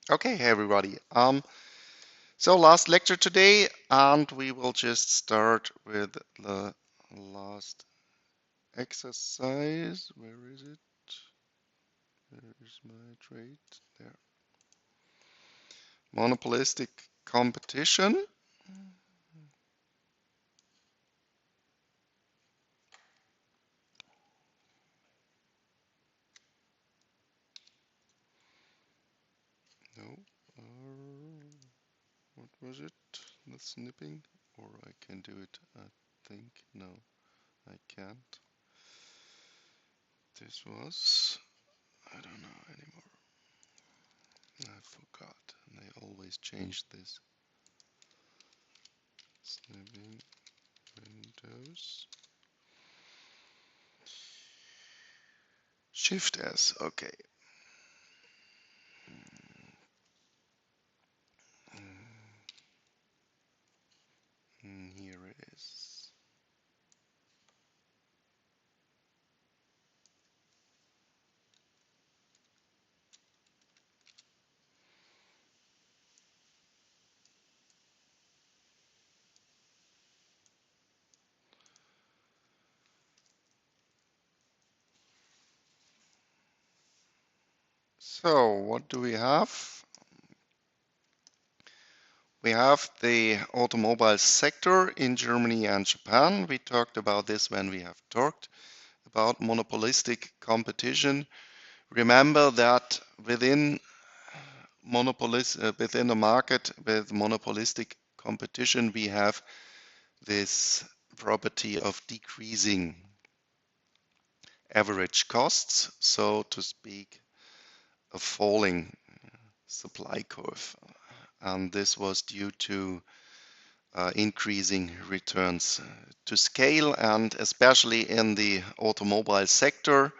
Okay, hey everybody. So last lecture today, and we will just start with the last exercise. Where is it? Where is my trade? There. Monopolistic competition. No. What was it? The snipping? Or I can do it, I think. No, I can't. This was, I don't know anymore. I forgot. They always change this. Snipping Windows. Shift S, okay. Here it is. So what do we have? We have the automobile sector in Germany and Japan. We talked about this when we have talked about monopolistic competition. Remember that within within a market with monopolistic competition, we have this property of decreasing average costs, so to speak, a falling supply curve. And this was due to increasing returns to scale, and especially in the automobile sector,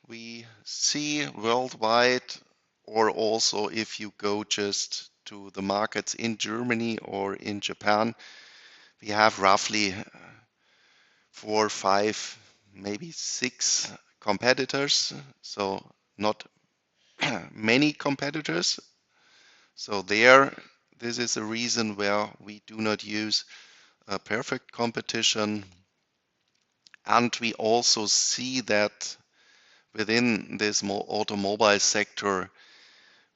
we see worldwide, or also if you go just to the markets in Germany or in Japan, we have roughly 4, 5, maybe 6 competitors, so not many competitors. So there, this is a reason where we do not use a perfect competition. And we also see that within this automobile sector,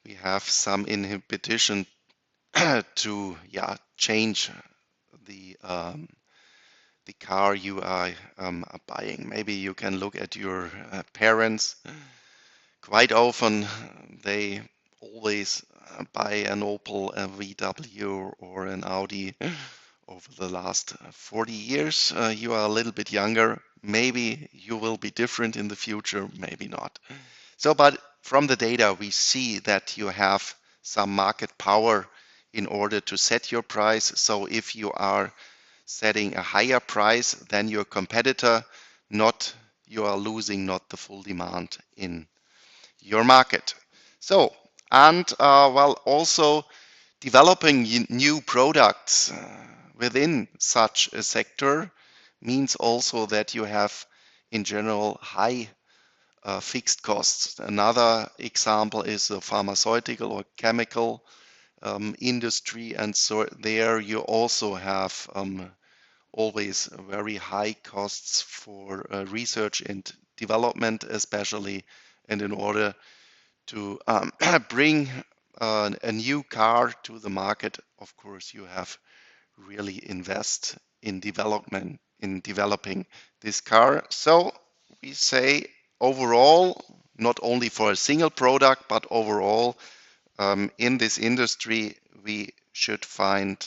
we have some inhibition to change the car you are buying. Maybe you can look at your parents. Quite often, they always buy an Opel, a VW, or an Audi over the last 40 years. You are a little bit younger. Maybe you will be different in the future, maybe not. So, but from the data, we see that you have some market power in order to set your price. So if you are setting a higher price than your competitor, not you are losing not the full demand in your market. So, and well, also developing new products within such a sector means also that you have in general high fixed costs. Another example is the pharmaceutical or chemical industry, and so there you also have always very high costs for research and development, especially, and in order to bring a new car to the market, of course, you have really invest in development, in developing this car. So we say overall, not only for a single product, but overall in this industry, we should find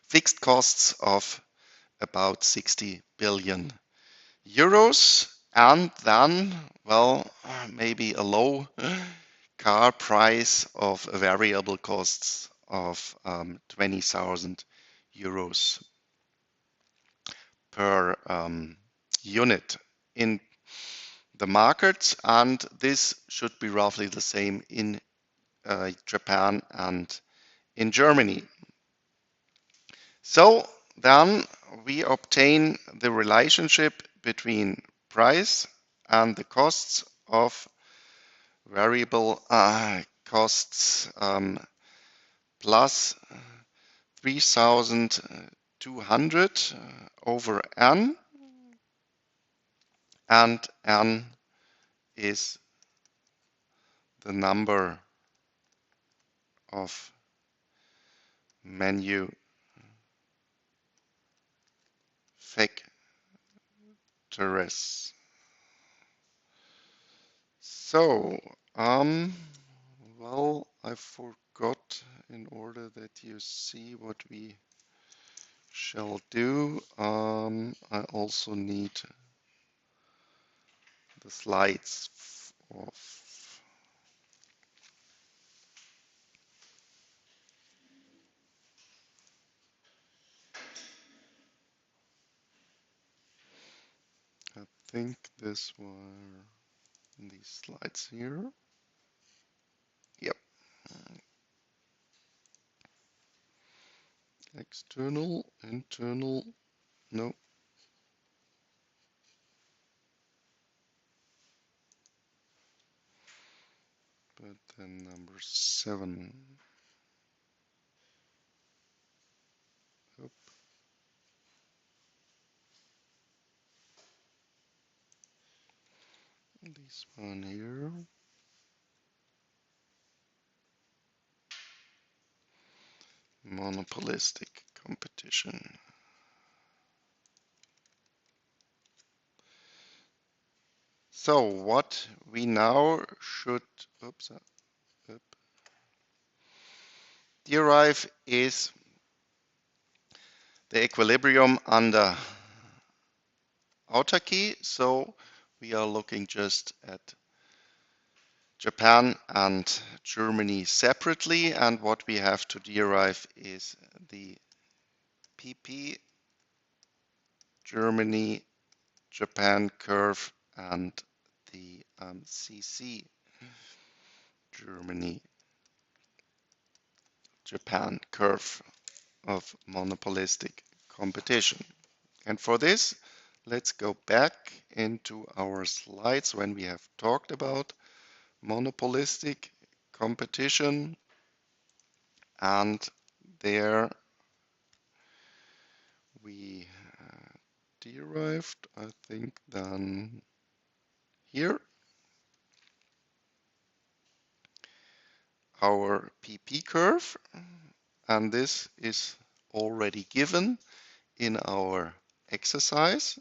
fixed costs of about 60 billion euros, and then, well, maybe a low car price of variable costs of 20,000 euros per unit in the market, and this should be roughly the same in Japan and in Germany. So then we obtain the relationship between price and the costs of variable costs plus 3200 over n, and n is the number of manufacturers. So, well, I forgot, in order that you see what we shall do, I also need the slides of I think this were these slides here. Yep. External, internal, no. But then number 7. Oop. This one here. Monopolistic competition. So what we now should derive is the equilibrium under autarky. So we are looking just at Japan and Germany separately, and what we have to derive is the PP Germany Japan curve and the CC Germany Japan curve of monopolistic competition. And for this, let's go back into our slides when we have talked about monopolistic competition, and there we derived, I think, then here our PP curve, and this is already given in our exercise.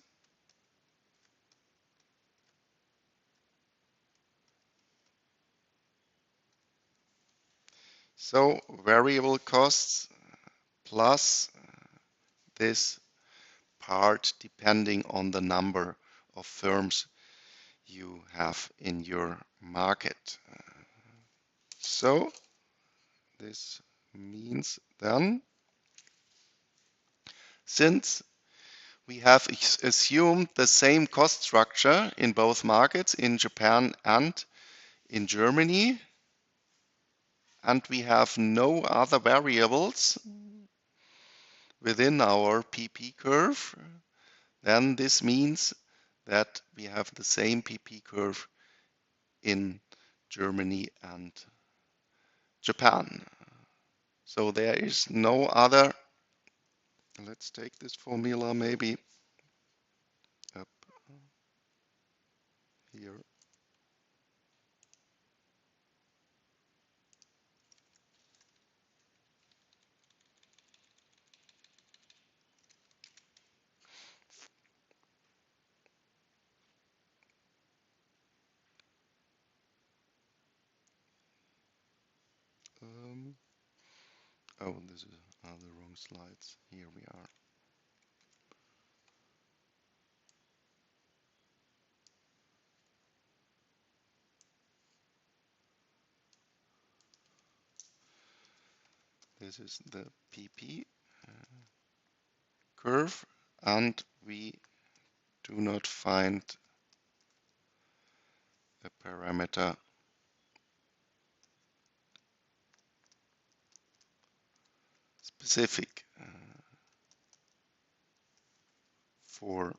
So variable costs plus this part depending on the number of firms you have in your market. So this means then, since we have assumed the same cost structure in both markets, in Japan and in Germany, and we have no other variables within our PP curve, then this means that we have the same PP curve in Germany and Japan. So there is no other, let's take this formula maybe up here. Oh, this are the wrong slides. Here we are. This is the PP curve, and we do not find a parameter specific for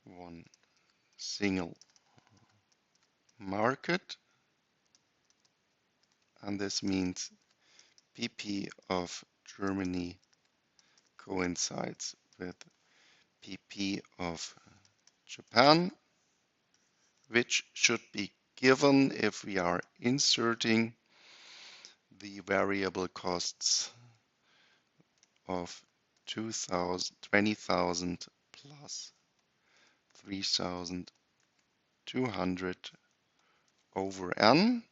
one single market, and this means PP of Germany coincides with PP of Japan, which should be given if we are inserting the variable costs of 20,000 plus 3,200 over n.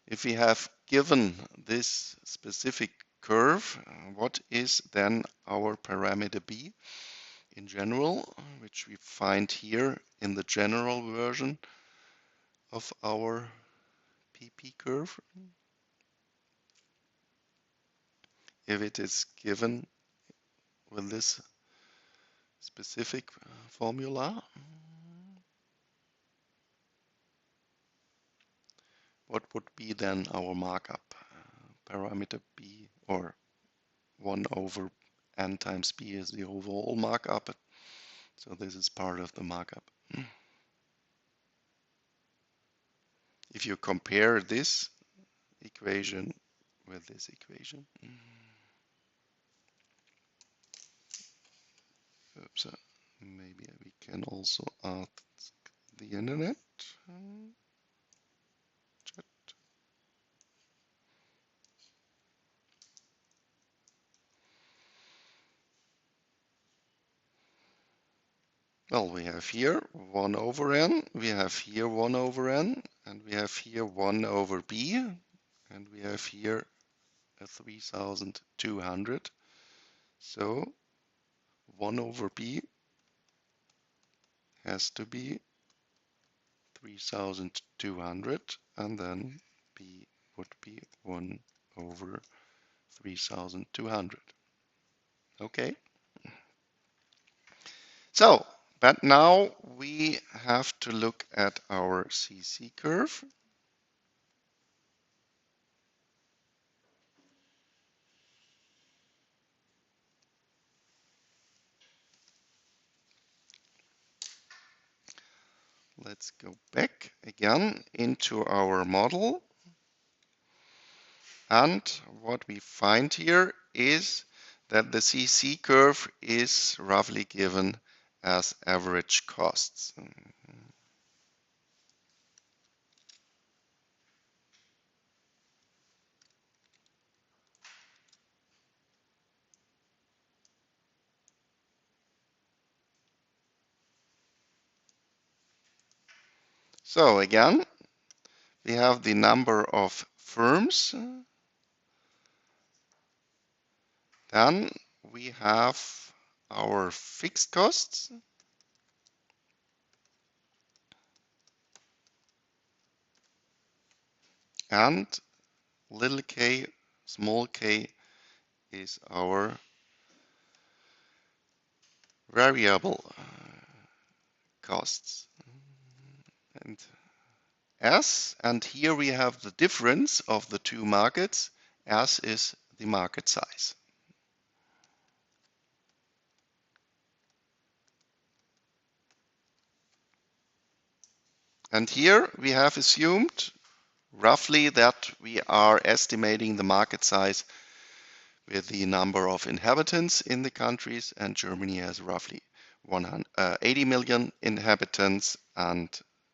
If we have given this specific curve, what is then our parameter b in general, which we find here in the general version of our PP curve? If it is given with this specific formula, what would be then our markup? Parameter b, or 1 over n times b is the overall markup, so this is part of the markup. If you compare this equation with this equation, oops, maybe we can also ask the internet chat. Well, we have here 1 over n, we have here 1 over n, and we have here 1 over b, and we have here a 3,200. So 1 over b has to be 3,200, and then b would be 1 over 3,200. Okay. So, but now we have to look at our CC curve. Let's go back again into our model. And what we find here is that the CC curve is roughly given as average costs. So again, we have the number of firms. Then we have our fixed costs. And little k, small k is our variable costs. And S, and here we have the difference of the two markets. S is the market size. And here we have assumed roughly that we are estimating the market size with the number of inhabitants in the countries, and Germany has roughly 80 million inhabitants, and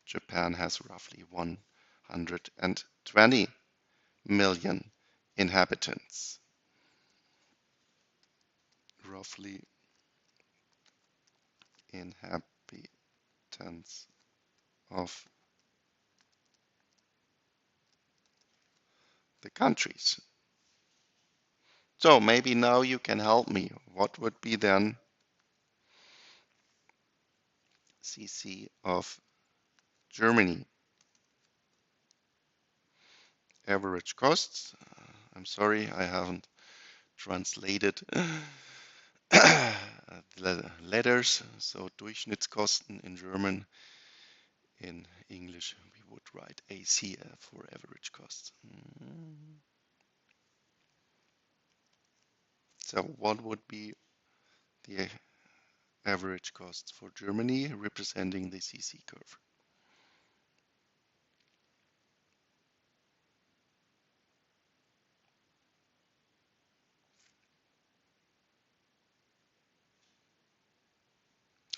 Japan has roughly 120 million inhabitants. Roughly inhabitants of the countries. So maybe now you can help me. What would be then CC of Germany? Average costs. I'm sorry, I haven't translated the letters. So Durchschnittskosten in German. In English, we would write AC for average costs. So what would be the average costs for Germany representing the CC curve?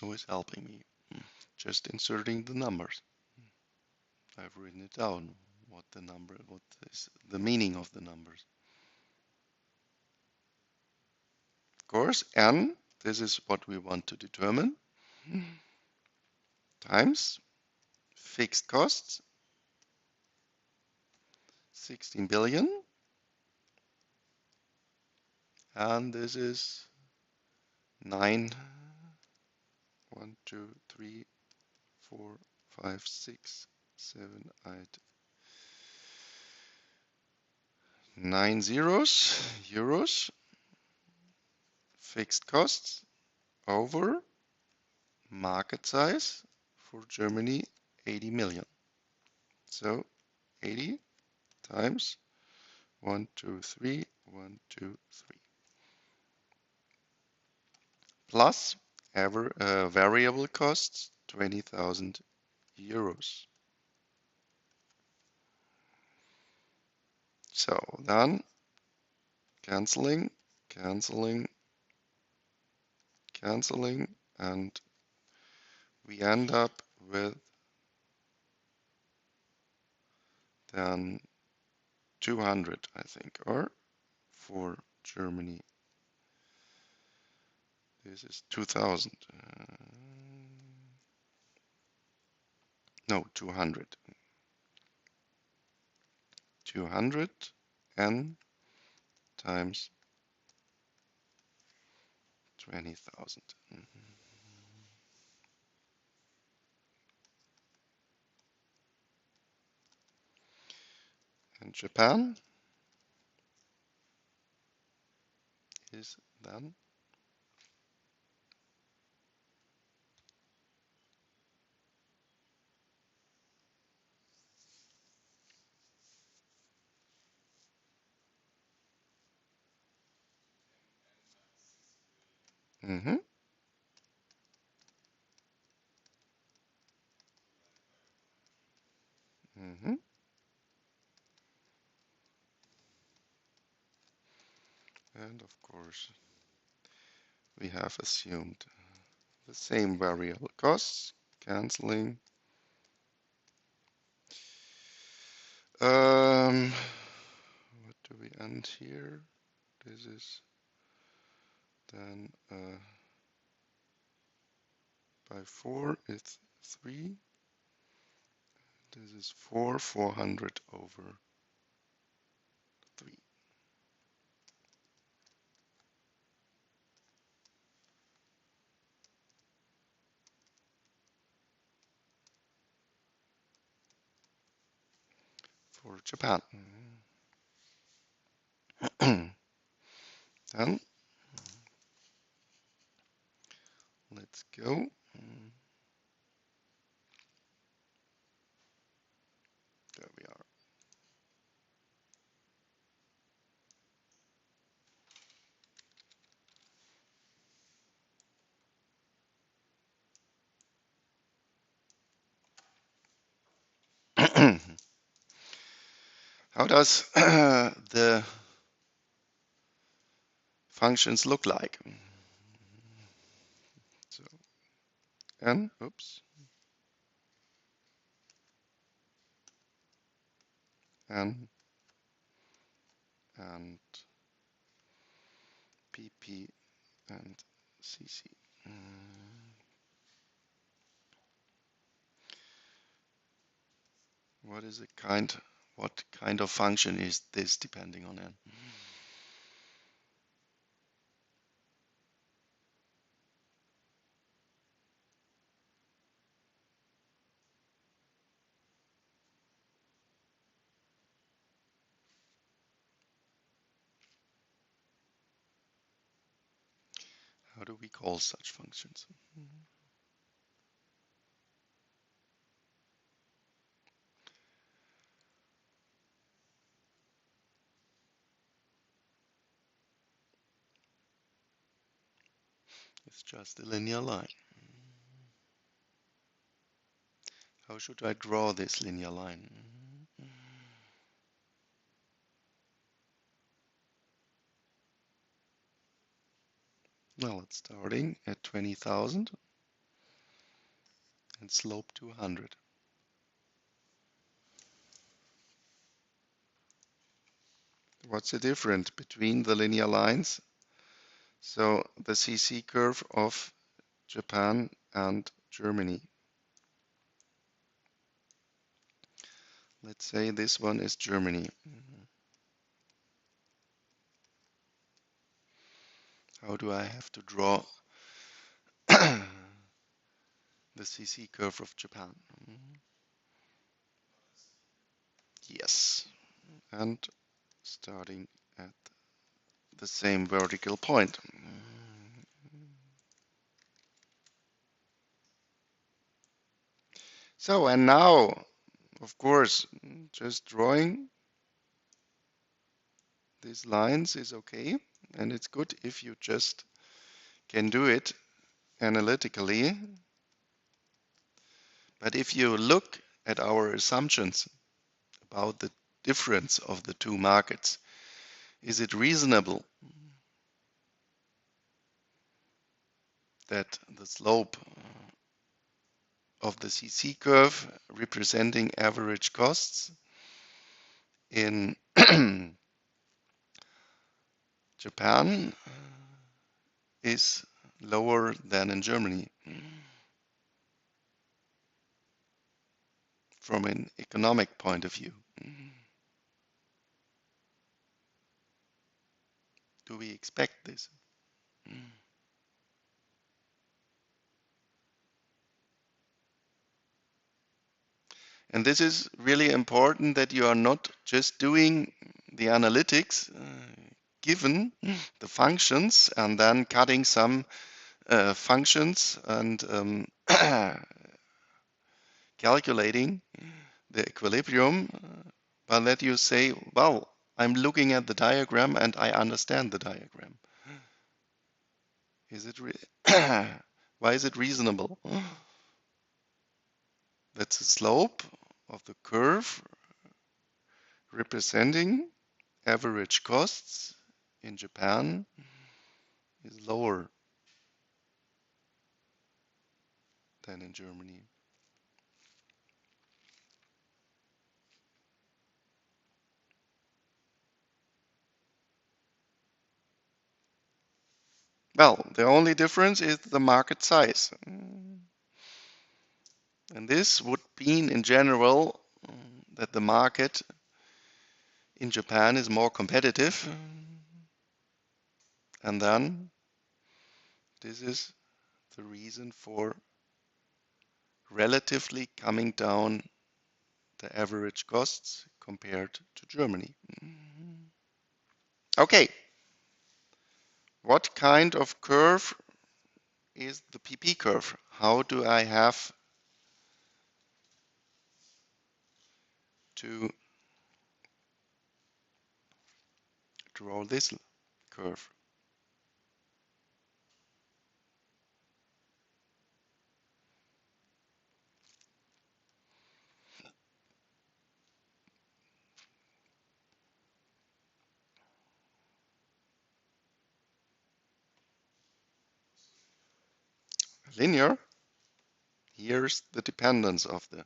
who is helping me. Just inserting the numbers. I've written it down. What is the meaning of the numbers? Of course, n, this is what we want to determine, times fixed costs, 16 billion, and this is 9, 1, 2, 3, 4, 5, 6, 7, 8, 9 zeros, euros, fixed costs over market size for Germany, 80 million. So 80 times 1, 2, 3, 1, 2, 3. Plus variable costs, 20,000 euros. So then canceling, canceling, canceling, and we end up with then 200, I think, or for Germany. This is 2000. No, 200. 200 n times 20,000. And Japan is then mm-hmm, mm-hmm. And of course, we have assumed the same variable costs, canceling. What do we end here? This is then by 4, it's 3. This is 400 over 3. For Japan. Then let's go. There we are. How does the functions look like? So n, oops, n and pp and cc. What kind of function is this depending on n? How do we call such functions? It's just a linear line. How should I draw this linear line? Well, it's starting at 20,000 and slope 200. What's the difference between the linear lines? So the CC curve of Japan and Germany. Let's say this one is Germany. How do I have to draw the CC curve of Japan? Yes, and starting at the same vertical point. So, and now, of course, just drawing these lines is okay, and it's good if you just can do it analytically. But if you look at our assumptions about the difference of the two markets, is it reasonable that the slope of the CC curve representing average costs in Japan is lower than in Germany from an economic point of view? Do we expect this? And this is really important, that you are not just doing the analytics given the functions and then cutting some functions and calculating the equilibrium, but that you say, well, I'm looking at the diagram and I understand the diagram. Is it why is it reasonable? That's the slope of the curve representing average costs in Japan is lower than in Germany. Well, the only difference is the market size. And this would mean in general that the market in Japan is more competitive. And then this is the reason for relatively coming down the average costs compared to Germany. Okay, what kind of curve is the PP curve? How do I have to draw this curve? Linear. Here's the dependence of the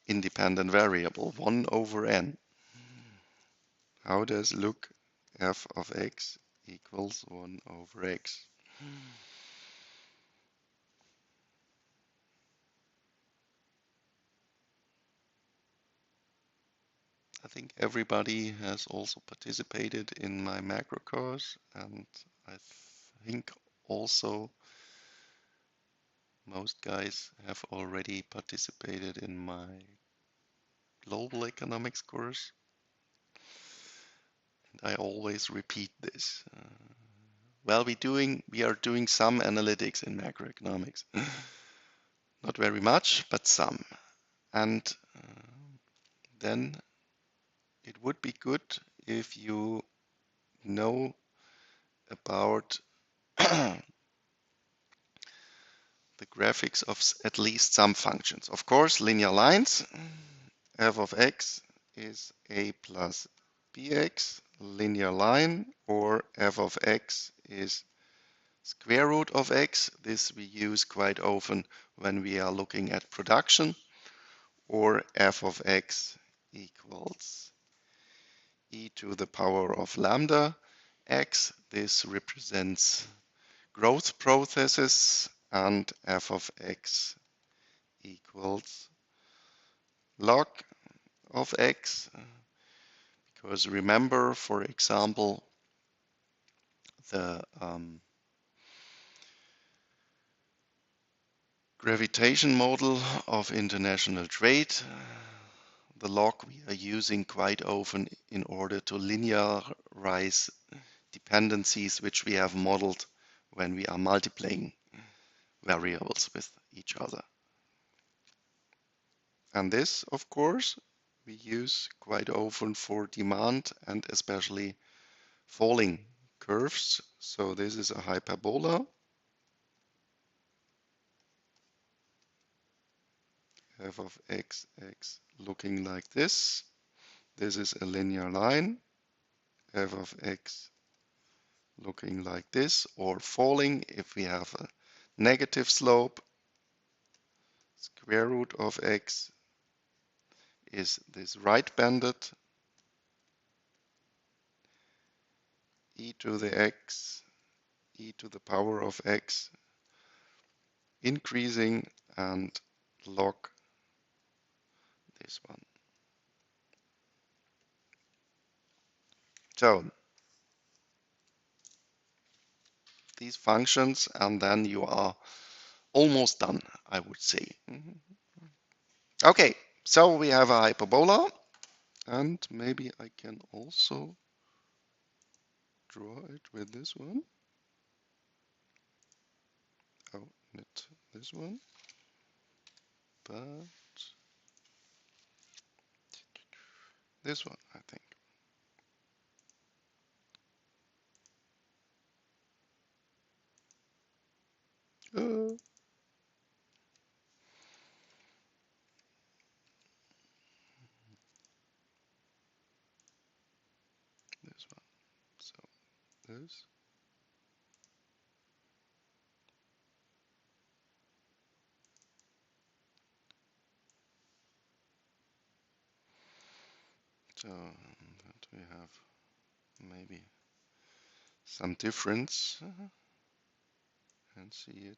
independent variable, 1 over n. How does look f of x equals 1 over x? I think everybody has also participated in my macro course, and I think also most guys have already participated in my global economics course. And I always repeat this. Well, we are doing some analytics in macroeconomics. Not very much, but some. And then it would be good if you know about the graphics of at least some functions. Of course, linear lines, f of x is a plus bx, linear line, or f of x is Square root of x, this we use quite often when we are looking at production, or f of x equals e to the power of lambda x. This represents growth processes, and f of x equals log of x, because remember, for example, the gravitation model of international trade, the log we are using quite often in order to linearize dependencies which we have modeled when we are multiplying variables with each other. And this, of course, we use quite often for demand and especially falling curves. So this is a hyperbola. F of x looking like this. This is a linear line. F of x looking like this, or falling if we have a negative slope. Square root of x is this right-banded e to the x, e to the power of x, increasing, and log this one. So these functions, and then you are almost done, I would say. Okay, so we have a hyperbola, and maybe I can also draw it with this one. Oh, not this one, but this one, I think. Uh, this one. So this. So that we have maybe some difference and see it.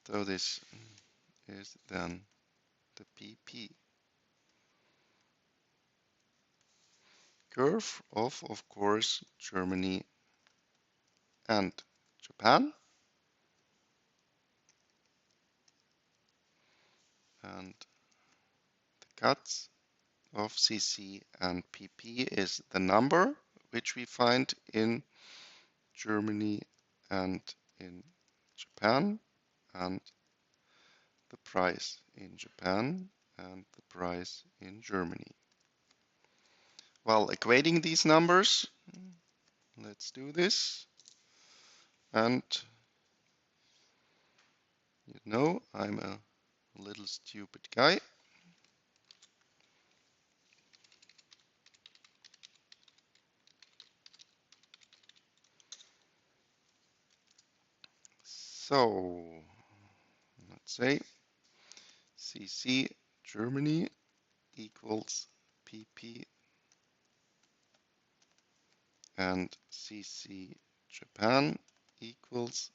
So this is then the PP curve of course, Germany and Japan. And the cuts of CC and PP is the number which we find in Germany and in Japan, and the price in Japan and the price in Germany. While equating these numbers, let's do this. And you know, I'm a little stupid guy. So let's say CC Germany equals PP and CC Japan equals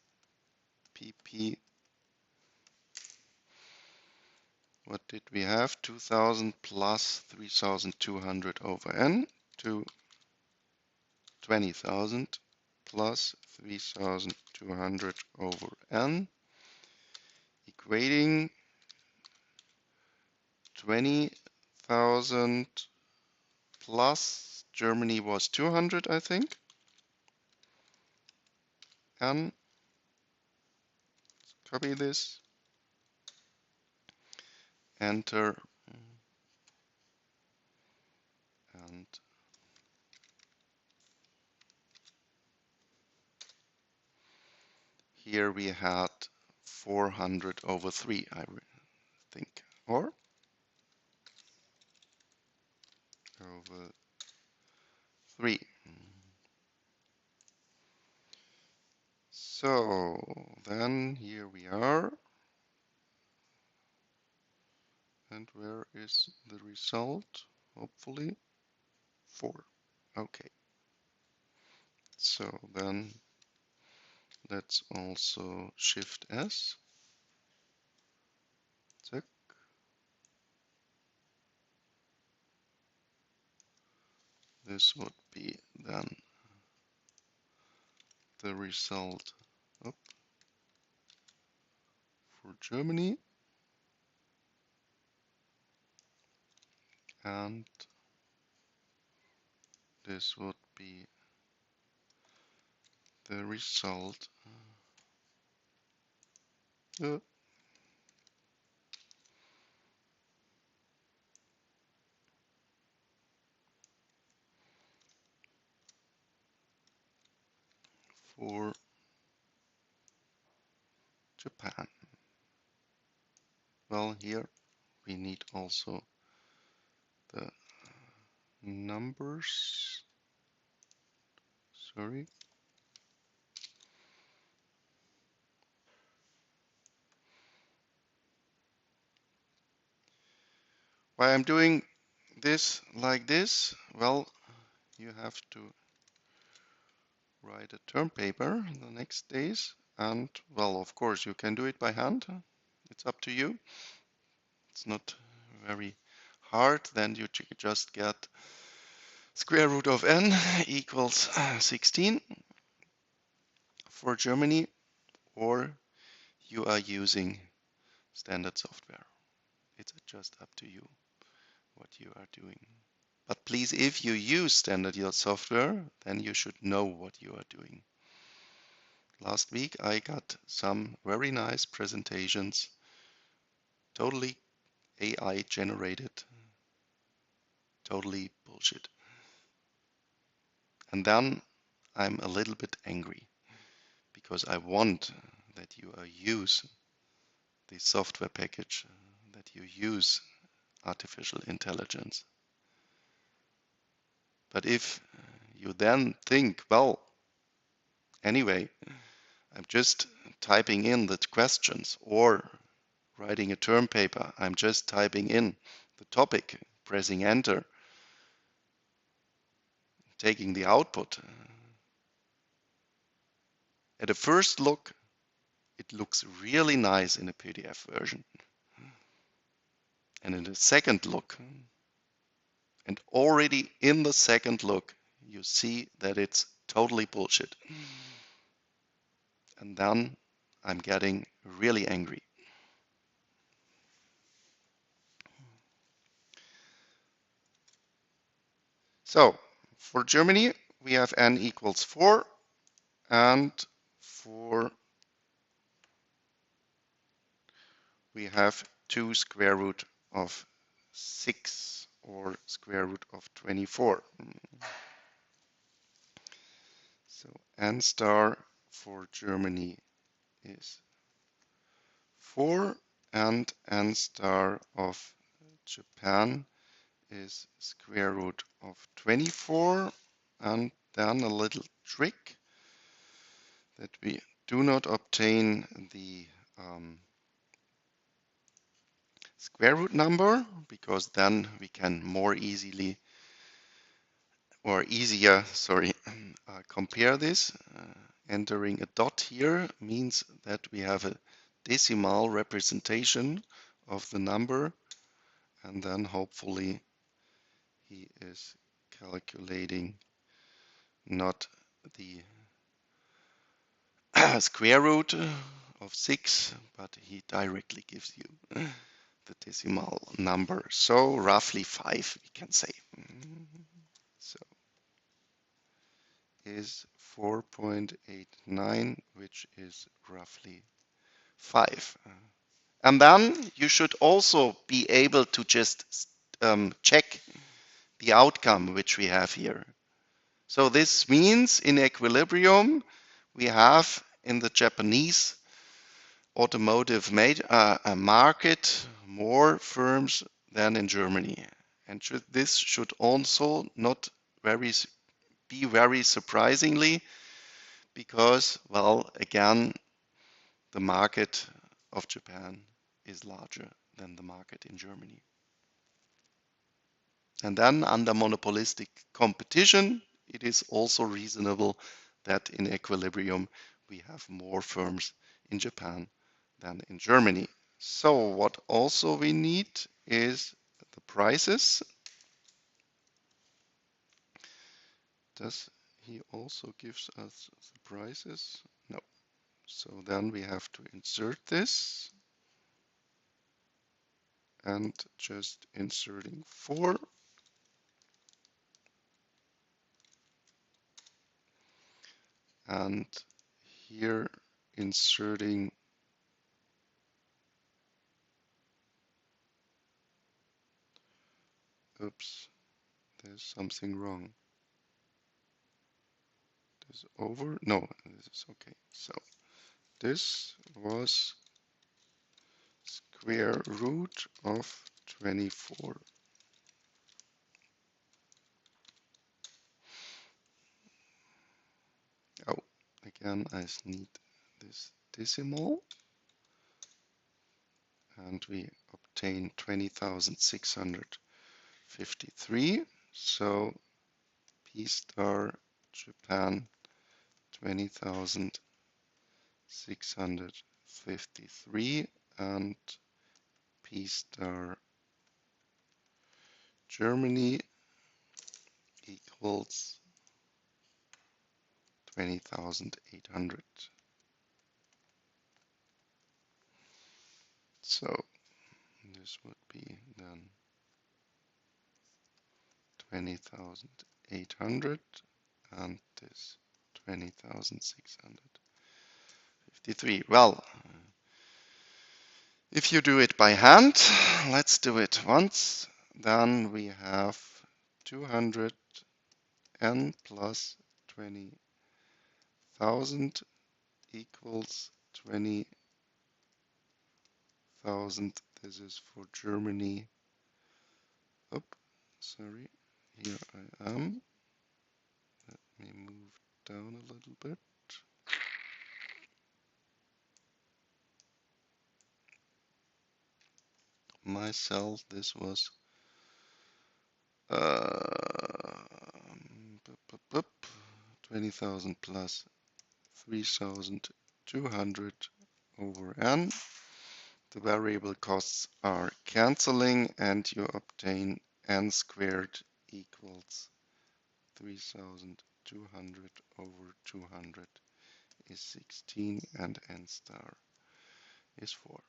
PP. What did we have? 2000 plus 3200 over n to 20,000 plus 3,200 over n, equating 20,000 plus, Germany was 200, I think, and copy this, enter, and here we had 400 over 3, I think, or over 3. So then here we are. And where is the result? Hopefully 4. Okay. So then let's also Shift S. Check. This would be then the result up for Germany, and this would be the result uh, for Japan. Well, here we need also the numbers. Sorry. Why I'm doing this like this? Well, you have to write a term paper the next days, and well, of course, you can do it by hand. It's up to you. It's not very hard. Then you just get square root of n equals 16 for Germany, or you are using standard software. It's just up to you what you are doing. But please, if you use standard software, then you should know what you are doing. Last week I got some very nice presentations, totally AI generated, totally bullshit. And then I'm a little bit angry because I want that you use the software package, that you use artificial intelligence. But if you then think, well, anyway, I'm just typing in the questions or writing a term paper, I'm just typing in the topic, pressing enter, taking the output. At a first look, it looks really nice in a PDF version. And in the second look, and already in the second look, you see that it's totally bullshit. And then I'm getting really angry. So for Germany, we have n equals 4, and for we have 2 square root of 6 or square root of 24. So n star for Germany is 4, and n star of Japan is square root of 24, and then a little trick that we do not obtain the square root number, because then we can more easily or easier, sorry, compare this. Entering a dot here means that we have a decimal representation of the number, and then hopefully he is calculating not the square root of 6, but he directly gives you the decimal number. So roughly 5, we can say. So is 4.89, which is roughly 5. And then you should also be able to just check the outcome which we have here. So this means in equilibrium, we have in the Japanese automotive market more firms than in Germany. And this should also not be very surprisingly, because, well, again, the market of Japan is larger than the market in Germany. And then under monopolistic competition, it is also reasonable that in equilibrium we have more firms in Japan than in Germany. So what also we need is the prices. Does he also gives us the prices? No. So then we have to insert this and just inserting 4. And here inserting oops, there's something wrong. This over? No, this is okay. So this was square root of 24. Oh, again, I need this decimal. And we obtain 20,653. So P star Japan 20,653 and P star Germany equals 20,800. So this would be then 20,800 and this 20,653. Well, if you do it by hand, let's do it once. Then we have 200 n plus 20,000 equals 20,000. This is for Germany. Oh, sorry. Here I am. Let me move down a little bit. My cell, this was 20,000 plus 3,200 over n. The variable costs are cancelling and you obtain n squared equals 3,200 over 200 is 16 and n star is 4.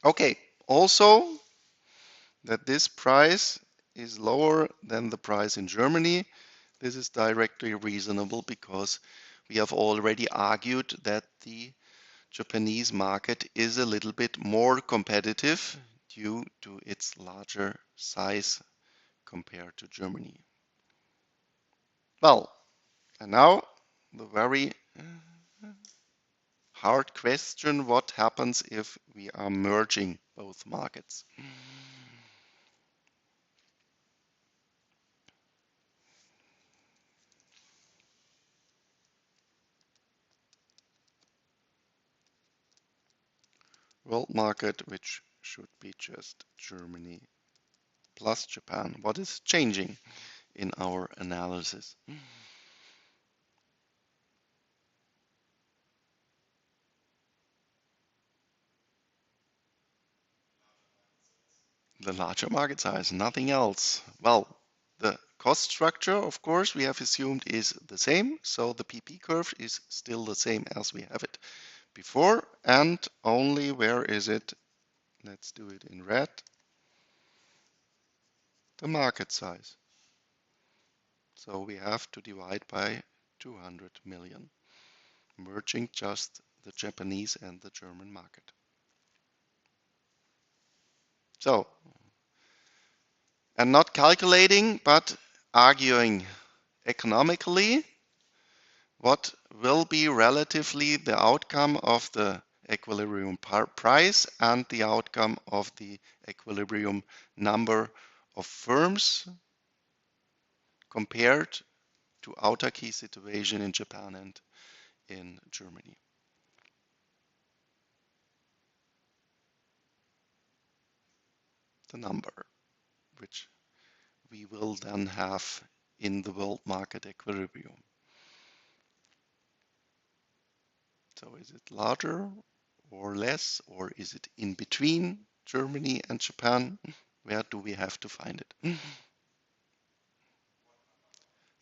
Okay, also that this price is lower than the price in Germany. This is directly reasonable because we have already argued that the Japanese market is a little bit more competitive due to its larger size compared to Germany. Well, and now the very hard question, what happens if we are merging both markets? World market, which should be just Germany plus Japan. What is changing in our analysis? The larger market size, nothing else. Well, the cost structure, of course, we have assumed is the same. So the PP curve is still the same as we have it before. And only where is it? Let's do it in red. The market size. So we have to divide by 200 million, merging just the Japanese and the German market. So, and not calculating, but arguing economically, what will be relatively the outcome of the equilibrium price and the outcome of the equilibrium number of firms compared to autarky situation in Japan and in Germany. The number which we will then have in the world market equilibrium. So is it larger or less, or is it in between Germany and Japan? Where do we have to find it?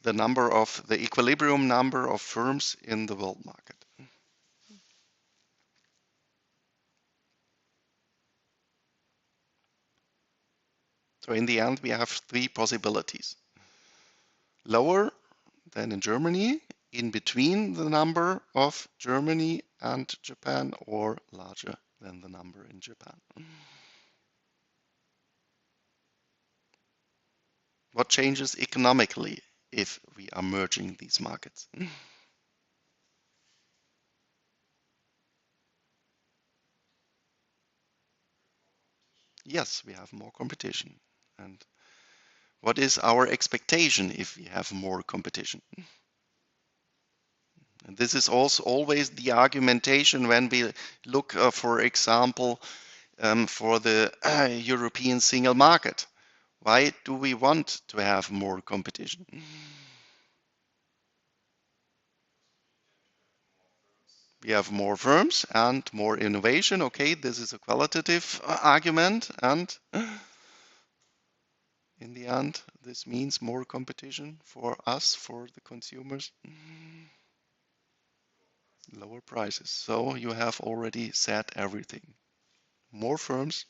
The number of the equilibrium number of firms in the world market. So in the end, we have three possibilities. Lower than in Germany, in between the number of Germany and Japan, or larger than the number in Japan. What changes economically if we are merging these markets? Yes, we have more competition. And what is our expectation if we have more competition? And this is also always the argumentation when we look, for example, for the European single market. Why do we want to have more competition? We have more firms and more innovation. Okay, this is a qualitative argument, and in the end, this means more competition for us, for the consumers, lower prices. So you have already said everything. More firms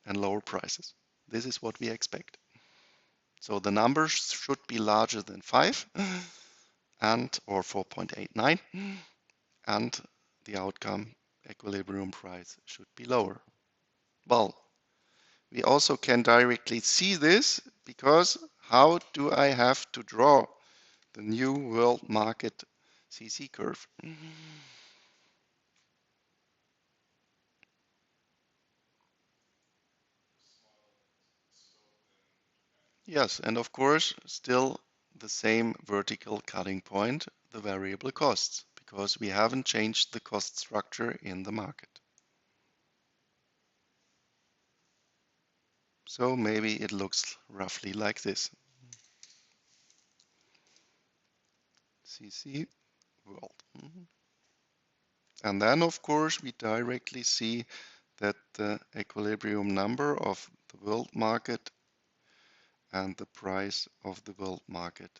and lower prices. This is what we expect. So the numbers should be larger than 5 and or 4.89, and the outcome equilibrium price should be lower. Well, we also can directly see this because how do I have to draw the new world market CC curve? Yes, and of course, still the same vertical cutting point, the variable costs, because we haven't changed the cost structure in the market. So maybe it looks roughly like this. CC world. And then, of course, we directly see that the equilibrium number of the world market and the price of the world market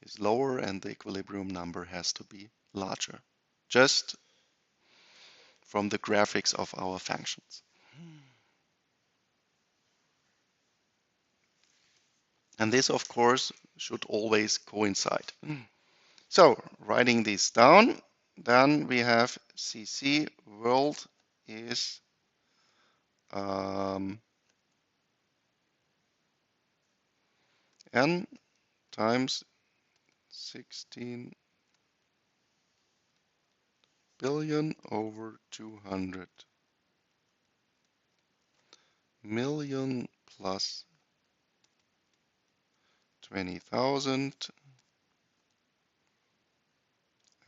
is lower, and the equilibrium number has to be larger, just from the graphics of our functions. And this, of course, should always coincide. So, writing this down, then we have CC world is n times 16 billion over 200 million plus 20,000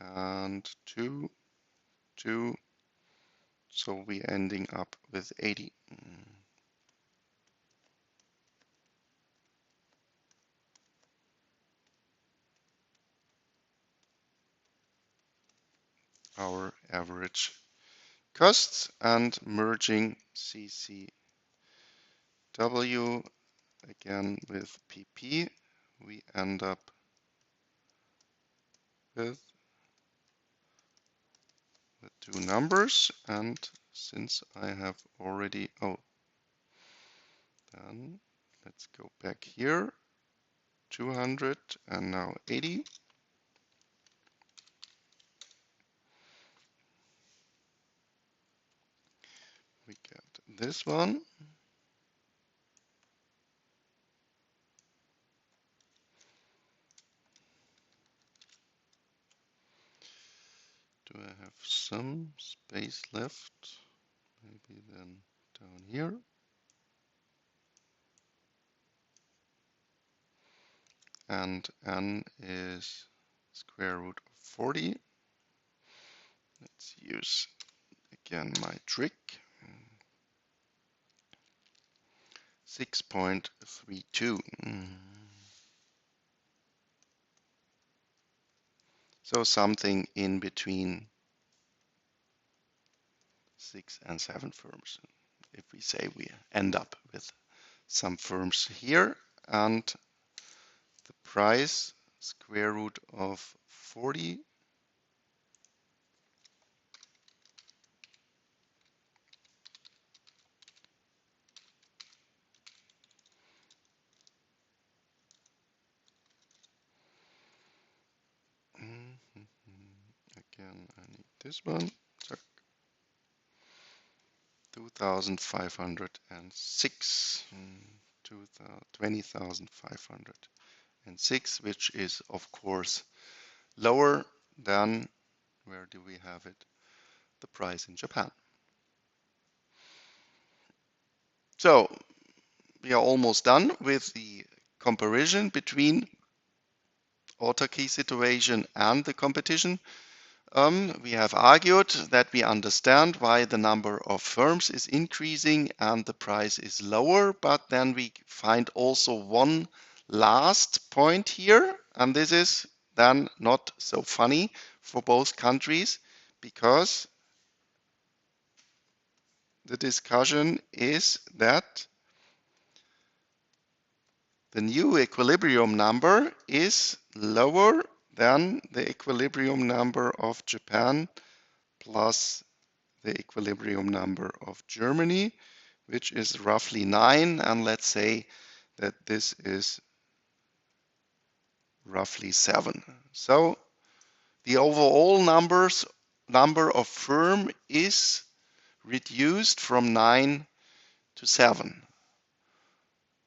and 2, so we ending up with 80. Our average costs, and merging CCW again with PP, we end up with the two numbers. And since I have already, then let's go back here, 200 and now 80. We get this one. Do I have some space left? Maybe then down here. and n is square root of 40. Let's use again my trick. 6.32. So something in between 6 and 7 firms. If we say we end up with some firms here, and the price square root of 40 again, I need this one. 2,506. 20,506, which is of course lower than, where do we have it? The price in Japan. So we are almost done with the comparison between autarky situation and the competition. We have argued that we understand why the number of firms is increasing and the price is lower, but then we find also one last point here, and this is then not so funny for both countries, because the discussion is that the new equilibrium number is lower than the equilibrium number of Japan plus the equilibrium number of Germany, which is roughly 9, and let's say that this is roughly 7. So the overall number of firm is reduced from 9 to 7.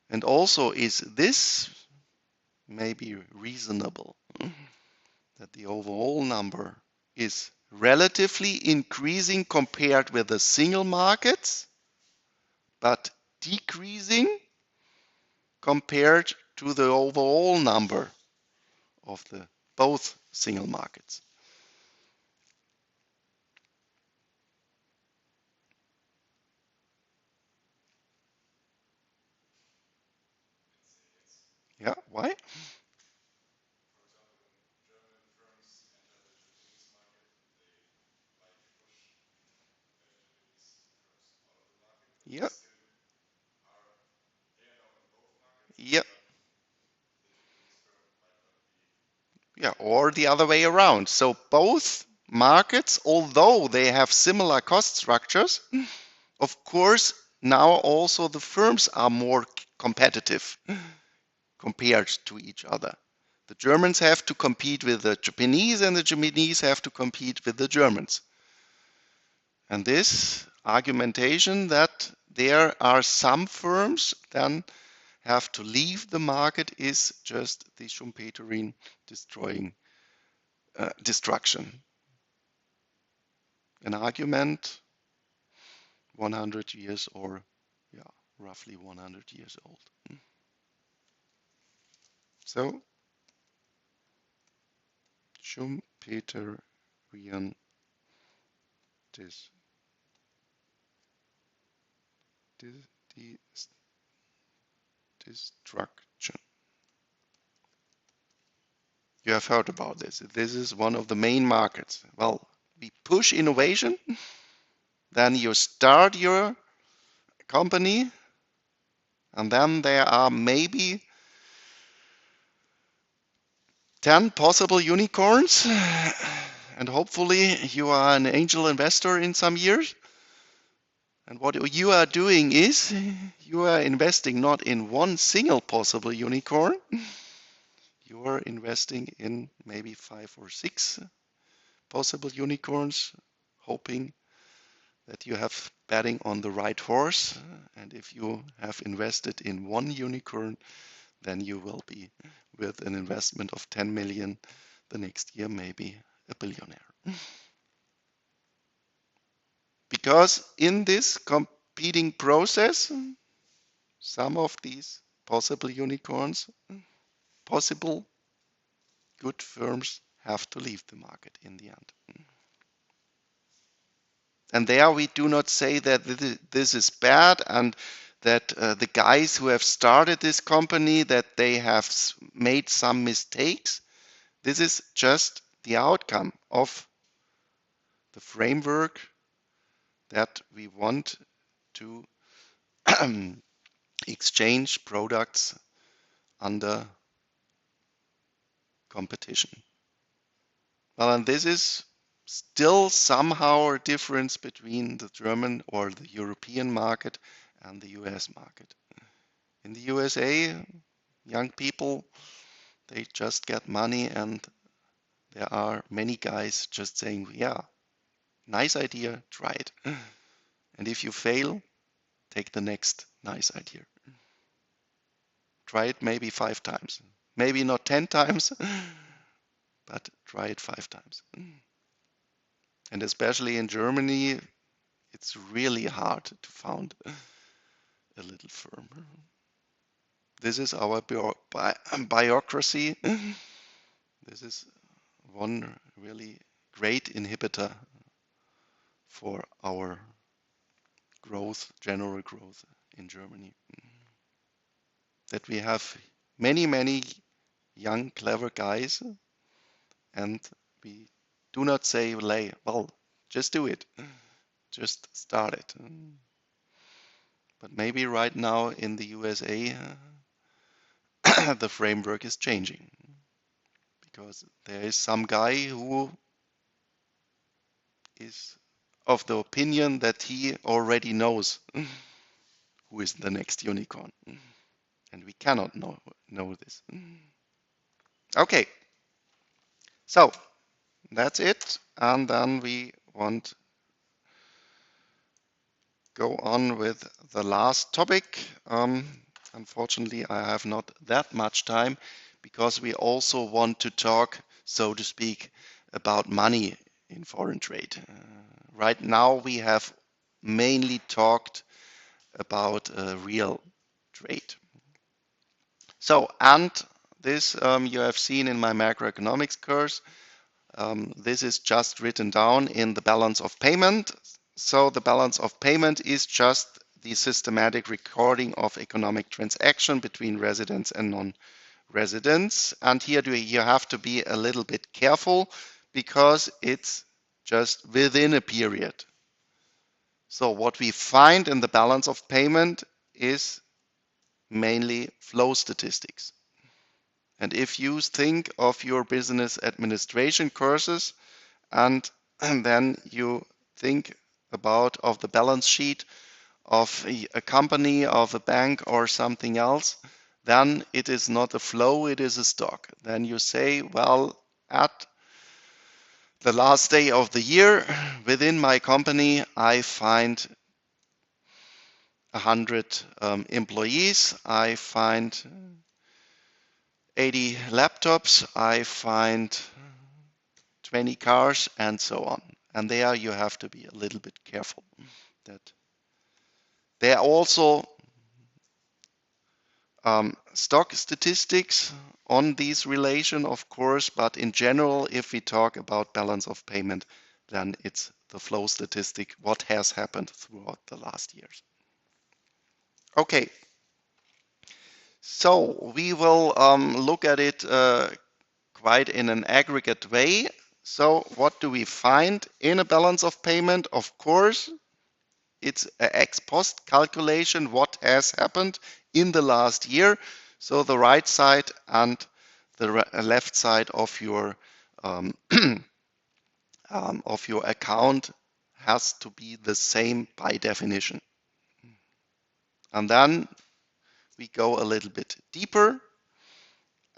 And also, is this maybe reasonable that the overall number is relatively increasing compared with the single markets, but decreasing compared to the overall number of the both single markets. Yeah, why? Yeah, yeah, yeah, or the other way around. So both markets, although they have similar cost structures, of course, now also the firms are more competitive compared to each other. The Germans have to compete with the Japanese, and the Japanese have to compete with the Germans. And this argumentation that there are some firms then have to leave the market is just the Schumpeterian destruction. An argument 100 years or roughly 100 years old. So Schumpeterian destruction. You have heard about this. This is one of the main markets. Well, we push innovation, then you start your company, and then there are maybe 10 possible unicorns, and hopefully you are an angel investor in some years. And what you are doing is you are investing not in one single possible unicorn, you are investing in maybe 5 or 6 possible unicorns, hoping that you have betting on the right horse. And if you have invested in one unicorn, then you will be with an investment of 10 million the next year, maybe a billionaire. Because in this competing process, some of these possible unicorns possible, good firms have to leave the market in the end. And there we do not say that this is bad and that the guys who have started this company, that they have made some mistakes. This is just the outcome of the framework that we want to exchange products under competition. Well, and this is still somehow a difference between the German or the European market and the US market. In the USA, young people, they just get money, and there are many guys just saying, yeah, nice idea, try it. And if you fail, take the next nice idea. Try it maybe 5 times. Maybe not 10 times, but try it 5 times. And especially in Germany, it's really hard to found a little firm. This is our bureaucracy. This is one really great inhibitor for our growth, general growth in Germany. That we have many, many young, clever guys, and we do not say, well, just do it, just start it. But maybe right now in the USA, the framework is changing because there is some guy who is of the opinion that he already knows who is the next unicorn. And we cannot know this. Okay, so that's it. And then we want go on with the last topic. Unfortunately, I have not that much time because we also want to talk, so to speak, about money in foreign trade. Right now, we have mainly talked about real trade. So, and this you have seen in my macroeconomics course. This is just written down in the balance of payment. So the balance of payment is just the systematic recording of economic transaction between residents and non-residents. And here you have to be a little bit careful because it's just within a period. So what we find in the balance of payment is mainly flow statistics. And if you think of your business administration courses and then you think about of the balance sheet of a company, of a bank or something else, then it is not a flow, it is a stock. Then you say, well, at the last day of the year within my company, I find 100 employees, I find 80 laptops, I find 20 cars, and so on. And there you have to be a little bit careful that there are also stock statistics on these relation, of course, but in general, if we talk about balance of payment, then it's the flow statistic, what has happened throughout the last years. Okay, so we will look at it quite in an aggregate way. So what do we find in a balance of payment? Of course, it's an ex post calculation, what has happened in the last year. So the right side and the left side of your account has to be the same by definition. And then we go a little bit deeper,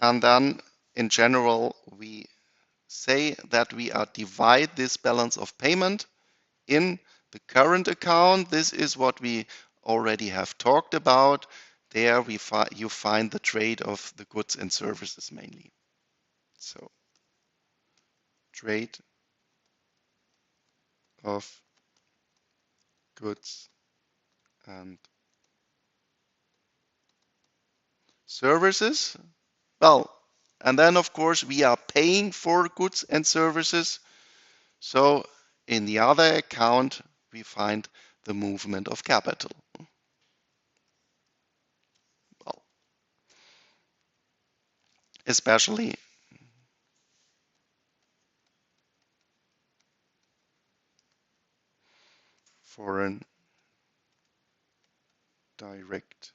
and then in general we say that we are divide this balance of payment in the current account. This is what we already have talked about. There you find the trade of the goods and services mainly. So trade of goods and services. Well, and then of course we are paying for goods and services. So in the other account, we find the movement of capital. Well, especially foreign direct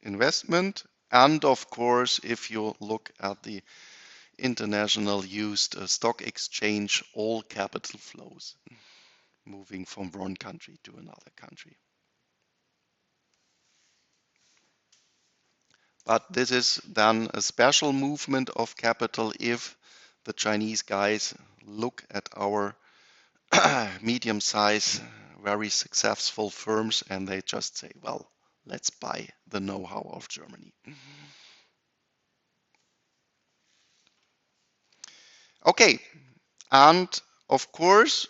investment. And of course, if you look at the international used stock exchange, all capital flows moving from one country to another country. But this is then a special movement of capital if the Chinese guys look at our medium size, very successful firms and they just say, well, let's buy the know-how of Germany. Okay, and of course,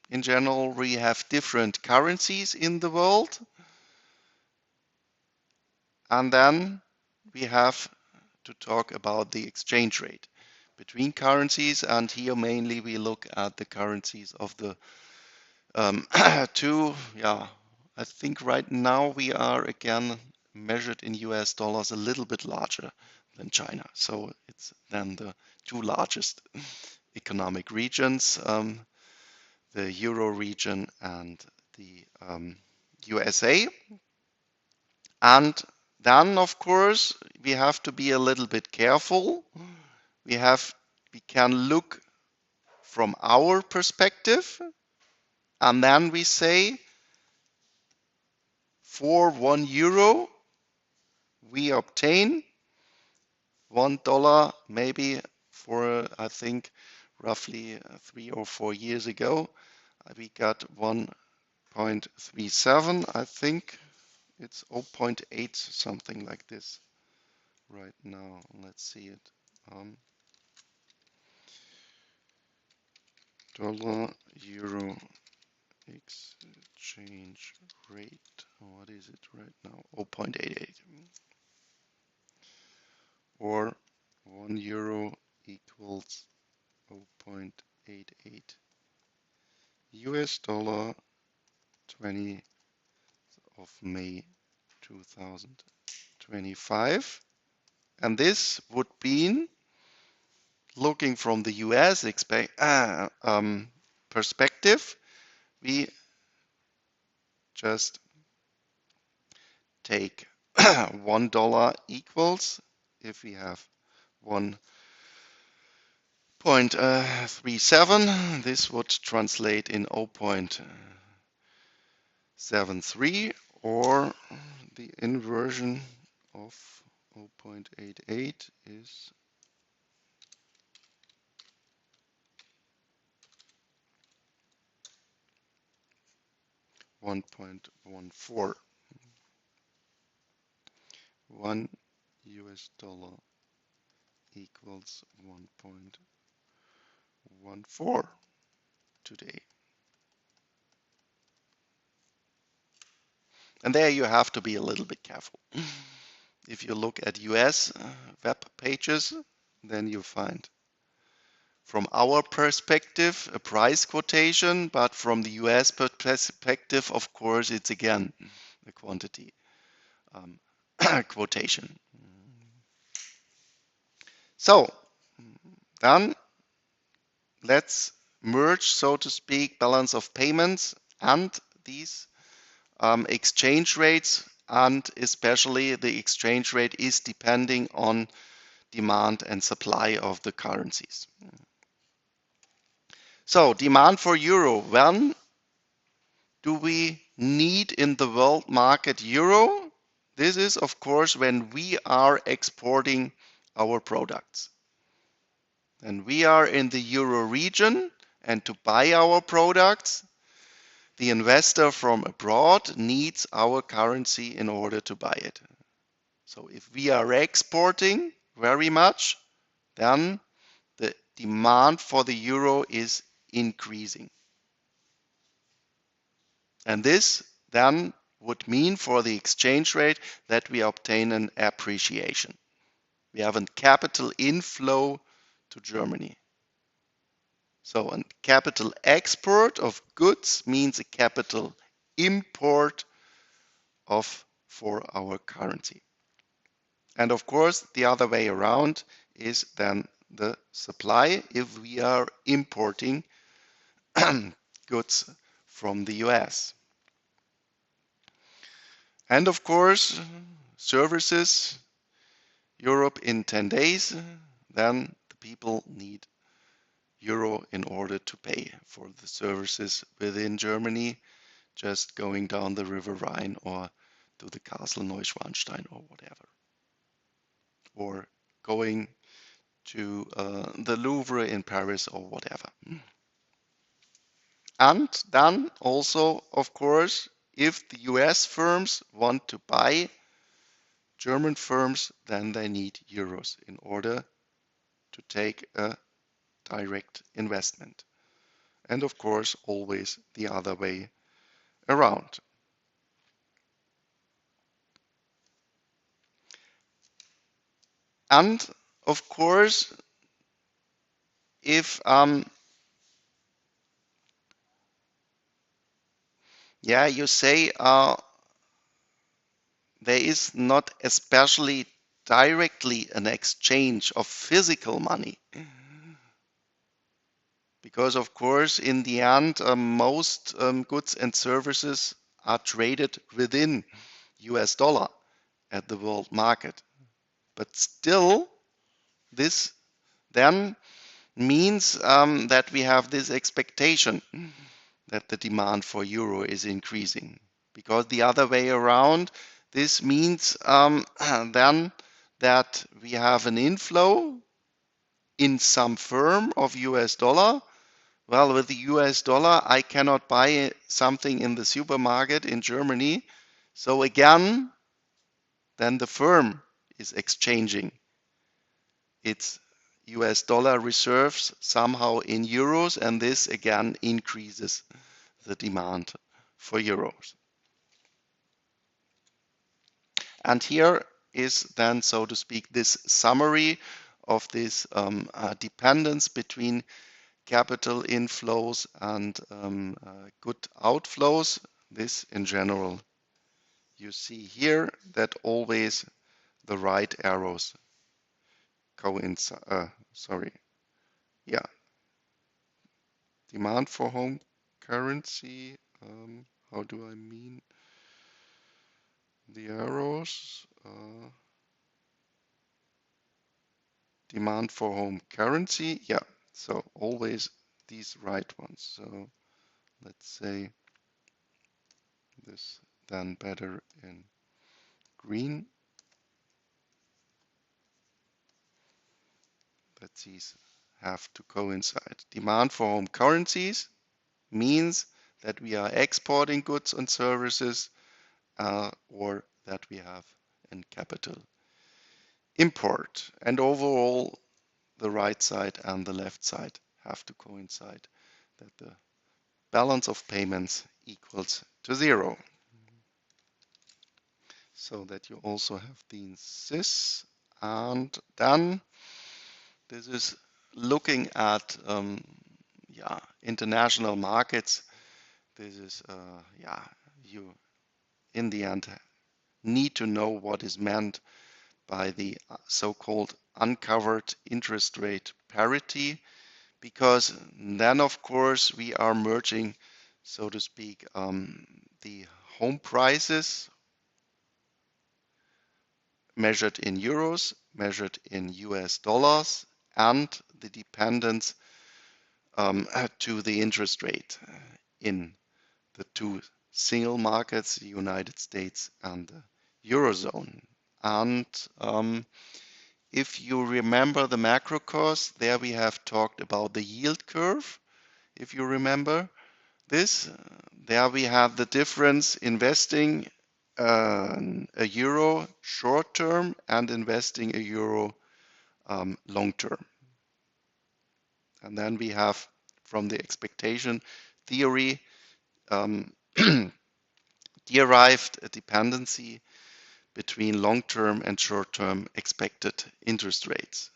in general, we have different currencies in the world. And then we have to talk about the exchange rate between currencies. And here mainly we look at the currencies of the two. Yeah, I think right now we are again measured in US dollars a little bit larger than China. So it's then the two largest economic regions, the Euro region and the USA. And then, of course, we have to be a little bit careful. We can look from our perspective, and then we say for €1 we obtain $1 maybe for I think roughly 3 or 4 years ago we got 1.37. I think it's 0.8 something like this right now. Let's see it. Dollar euro exchange rate. What is it right now? 0.88. Or €1 equals 0.88 US dollar 20th of May 2025. And this would be, looking from the US perspective, we just take $1 equals, if we have 1.37, this would translate in 0.73, or the inversion of 0.88 is 1.14. $1 equals 1.14 today. And there you have to be a little bit careful. If you look at US web pages, then you find from our perspective a price quotation, but from the US perspective, of course, it's again a quantity quotation. So then let's merge, so to speak, balance of payments and these exchange rates, and especially the exchange rate is depending on demand and supply of the currencies. So demand for euro, when do we need in the world market euro? This is of course when we are exporting our products. And we are in the euro region, and to buy our products, the investor from abroad needs our currency in order to buy it. So if we are exporting very much, then the demand for the euro is increasing. And this then would mean for the exchange rate that we obtain an appreciation. We have a capital inflow to Germany. So a capital export of goods means a capital import for our currency. And of course, the other way around is then the supply if we are importing goods from the US. And of course, services, Europe in 10 days, then the people need euro in order to pay for the services within Germany, just going down the River Rhine or to the Castle Neuschwanstein or whatever. Or going to the Louvre in Paris or whatever. And then also, of course, if the US firms want to buy German firms, then they need euros in order to take a direct investment. And of course, always the other way around. And of course, if you say there is not especially directly an exchange of physical money, because of course in the end most goods and services are traded within US dollar at the world market. But still, this then means that we have this expectation that the demand for euro is increasing. Because the other way around, this means then that we have an inflow in some firm of US dollar. Well, with the US dollar, I cannot buy something in the supermarket in Germany. So again, then the firm is exchanging its US dollar reserves somehow in euros, and this again increases the demand for euros. And here is then, so to speak, this summary of this dependence between capital inflows and good outflows. This in general. You see here that always the right arrows coincide. Demand for home currency. How do I mean the arrows? Demand for home currency. Yeah, so always these right ones. So let's say this then better in green. That these have to coincide. Demand for home currencies means that we are exporting goods and services or that we have in capital import. And overall, the right side and the left side have to coincide, that the balance of payments equals to 0. So that you also have this. And then this is looking at international markets. This is you in the end need to know what is meant by the so-called uncovered interest rate parity, because then of course we are merging, so to speak, the home prices measured in euros, measured in US dollars, and the dependence to the interest rate in the two single markets, the United States and the Eurozone. And if you remember the macro course, there we have talked about the yield curve. If you remember this, there we have the difference investing a euro short term and investing a euro long term. And then we have from the expectation theory derived a dependency between long-term and short-term expected interest rates.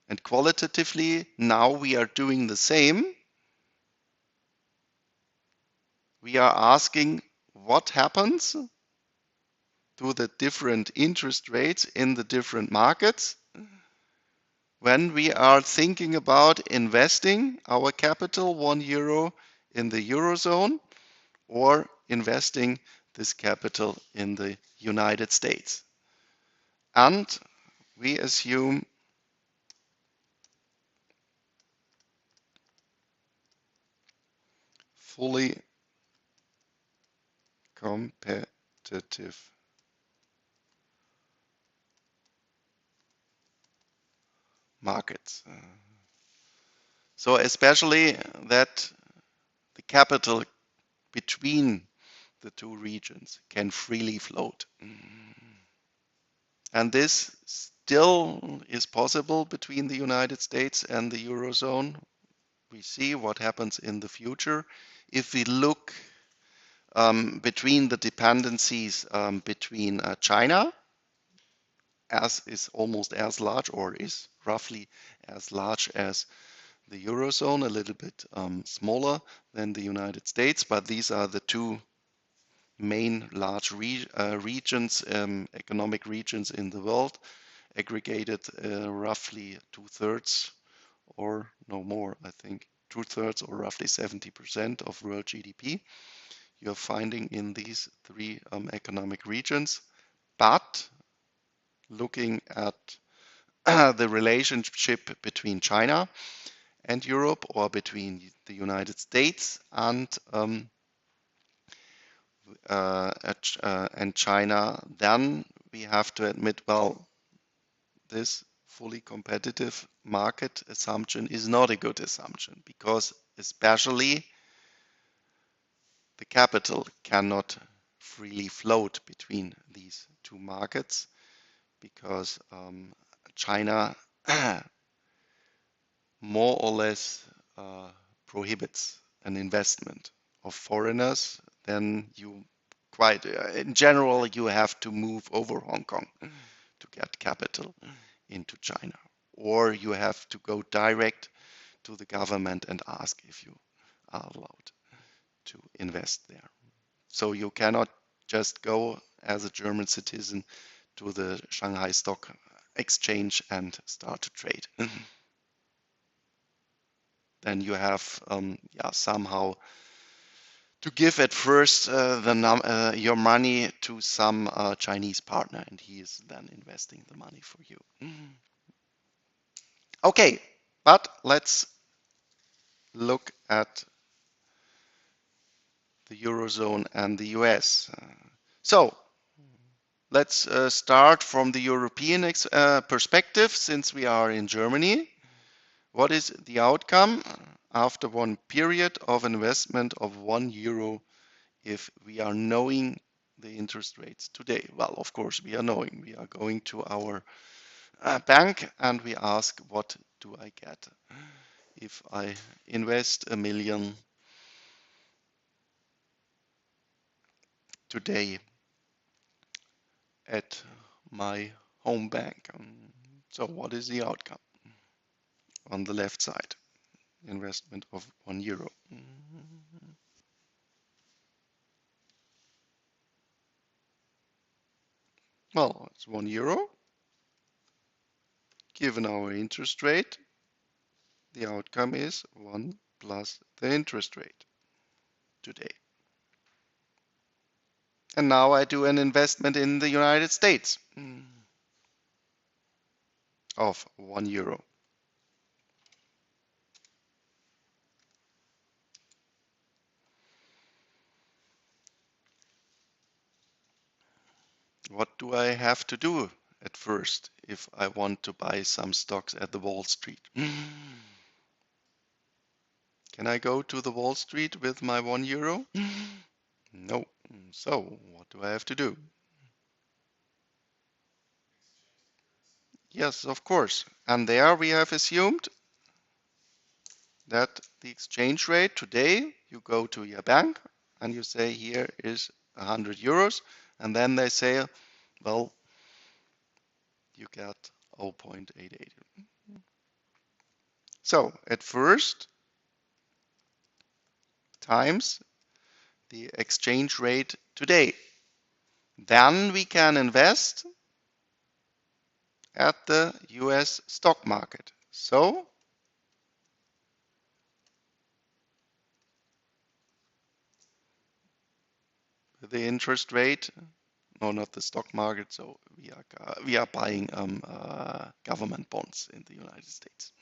And qualitatively, now we are doing the same. We are asking what happens to the different interest rates in the different markets when we are thinking about investing our capital €1 in the Eurozone or investing this capital in the United States. And we assume fully competitive markets. So especially that the capital between the two regions can freely float. And this still is possible between the United States and the Eurozone. We see what happens in the future. If we look between the dependencies between China, as is almost as large or is roughly as large as the Eurozone, a little bit smaller than the United States, but these are the two main large regions, economic regions in the world, aggregated roughly 2/3 or no more, I think, 2/3 or roughly 70% of world GDP. You're finding in these three economic regions, but looking at the relationship between China and Europe or between the United States and China, then we have to admit, well, this fully competitive market assumption is not a good assumption because especially the capital cannot freely float between these two markets because China more or less prohibits an investment of foreigners. Then you quite in general you have to move over Hong Kong to get capital into China, or you have to go direct to the government and ask if you are allowed to invest there. So you cannot just go as a German citizen to the Shanghai Stock Exchange and start to trade. Then you have somehow to give at first your money to some Chinese partner, and he is then investing the money for you. Okay, but let's look at the Eurozone and the US. So let's start from the European perspective, since we are in Germany. What is the outcome after one period of investment of €1 if we are knowing the interest rates today? Well, of course, we are knowing. We are going to our bank and we ask, what do I get if I invest $1 million today at my home bank? So what is the outcome? On the left side, investment of €1. Well, it's €1. Given our interest rate, the outcome is 1 plus the interest rate today. And now I do an investment in the United States of €1. What do I have to do at first if I want to buy some stocks at the Wall Street? Can I go to the Wall Street with my €1? No. So what do I have to do? Yes, of course. And there we have assumed that the exchange rate today, you go to your bank and you say here is 100 euros, and then they say, well, you get 0.88. So at first times the exchange rate today. Then we can invest at the US stock market. So the interest rate, no, not the stock market. So we are buying government bonds in the United States.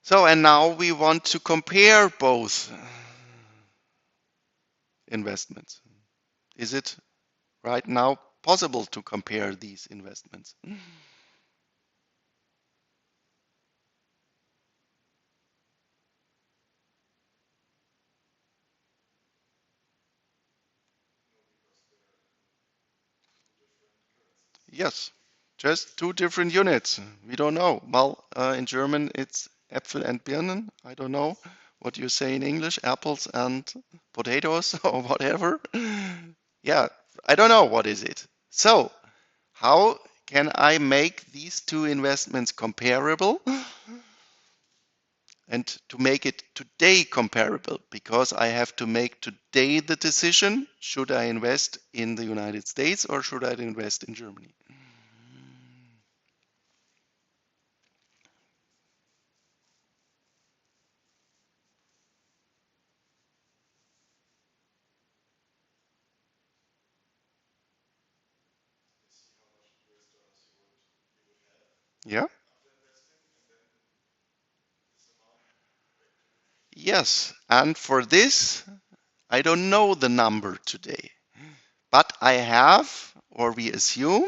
So and now we want to compare both investments. Is it right now possible to compare these investments? Yes, just two different units. We don't know. Well, in German it's Äpfel and Birnen. I don't know what you say in English, apples and potatoes or whatever. Yeah, I don't know what is it. So, how can I make these two investments comparable? And to make it today comparable, because I have to make today the decision, should I invest in the United States or should I invest in Germany? Yeah? Yes, and for this, I don't know the number today, but I have, or we assume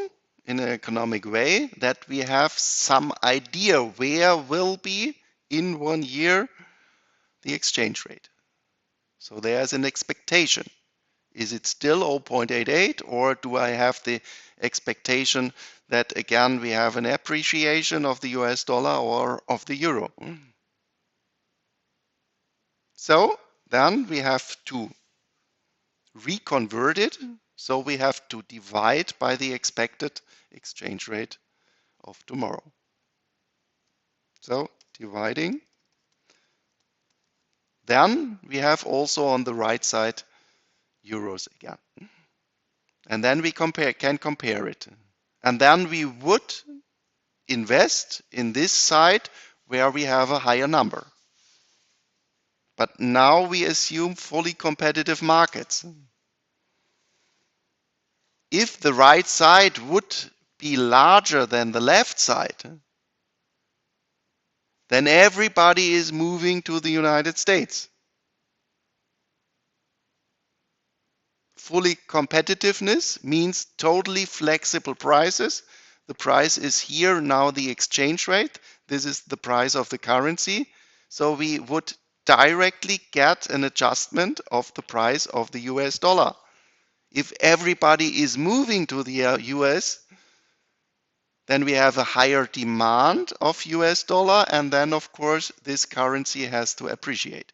in an economic way, that we have some idea where will be in 1 year the exchange rate. So there's an expectation. Is it still 0.88, or do I have the expectation that again we have an appreciation of the US dollar or of the euro? So then we have to reconvert it. So we have to divide by the expected exchange rate of tomorrow. So dividing. Then we have also on the right side euros again. And then we can compare it. And then we would invest in this side where we have a higher number. But now we assume fully competitive markets. If the right side would be larger than the left side, then everybody is moving to the United States. Fully competitiveness means totally flexible prices. The price is here now the exchange rate. This is the price of the currency. So we would directly get an adjustment of the price of the US dollar. If everybody is moving to the US, then we have a higher demand of US dollar, and then of course this currency has to appreciate.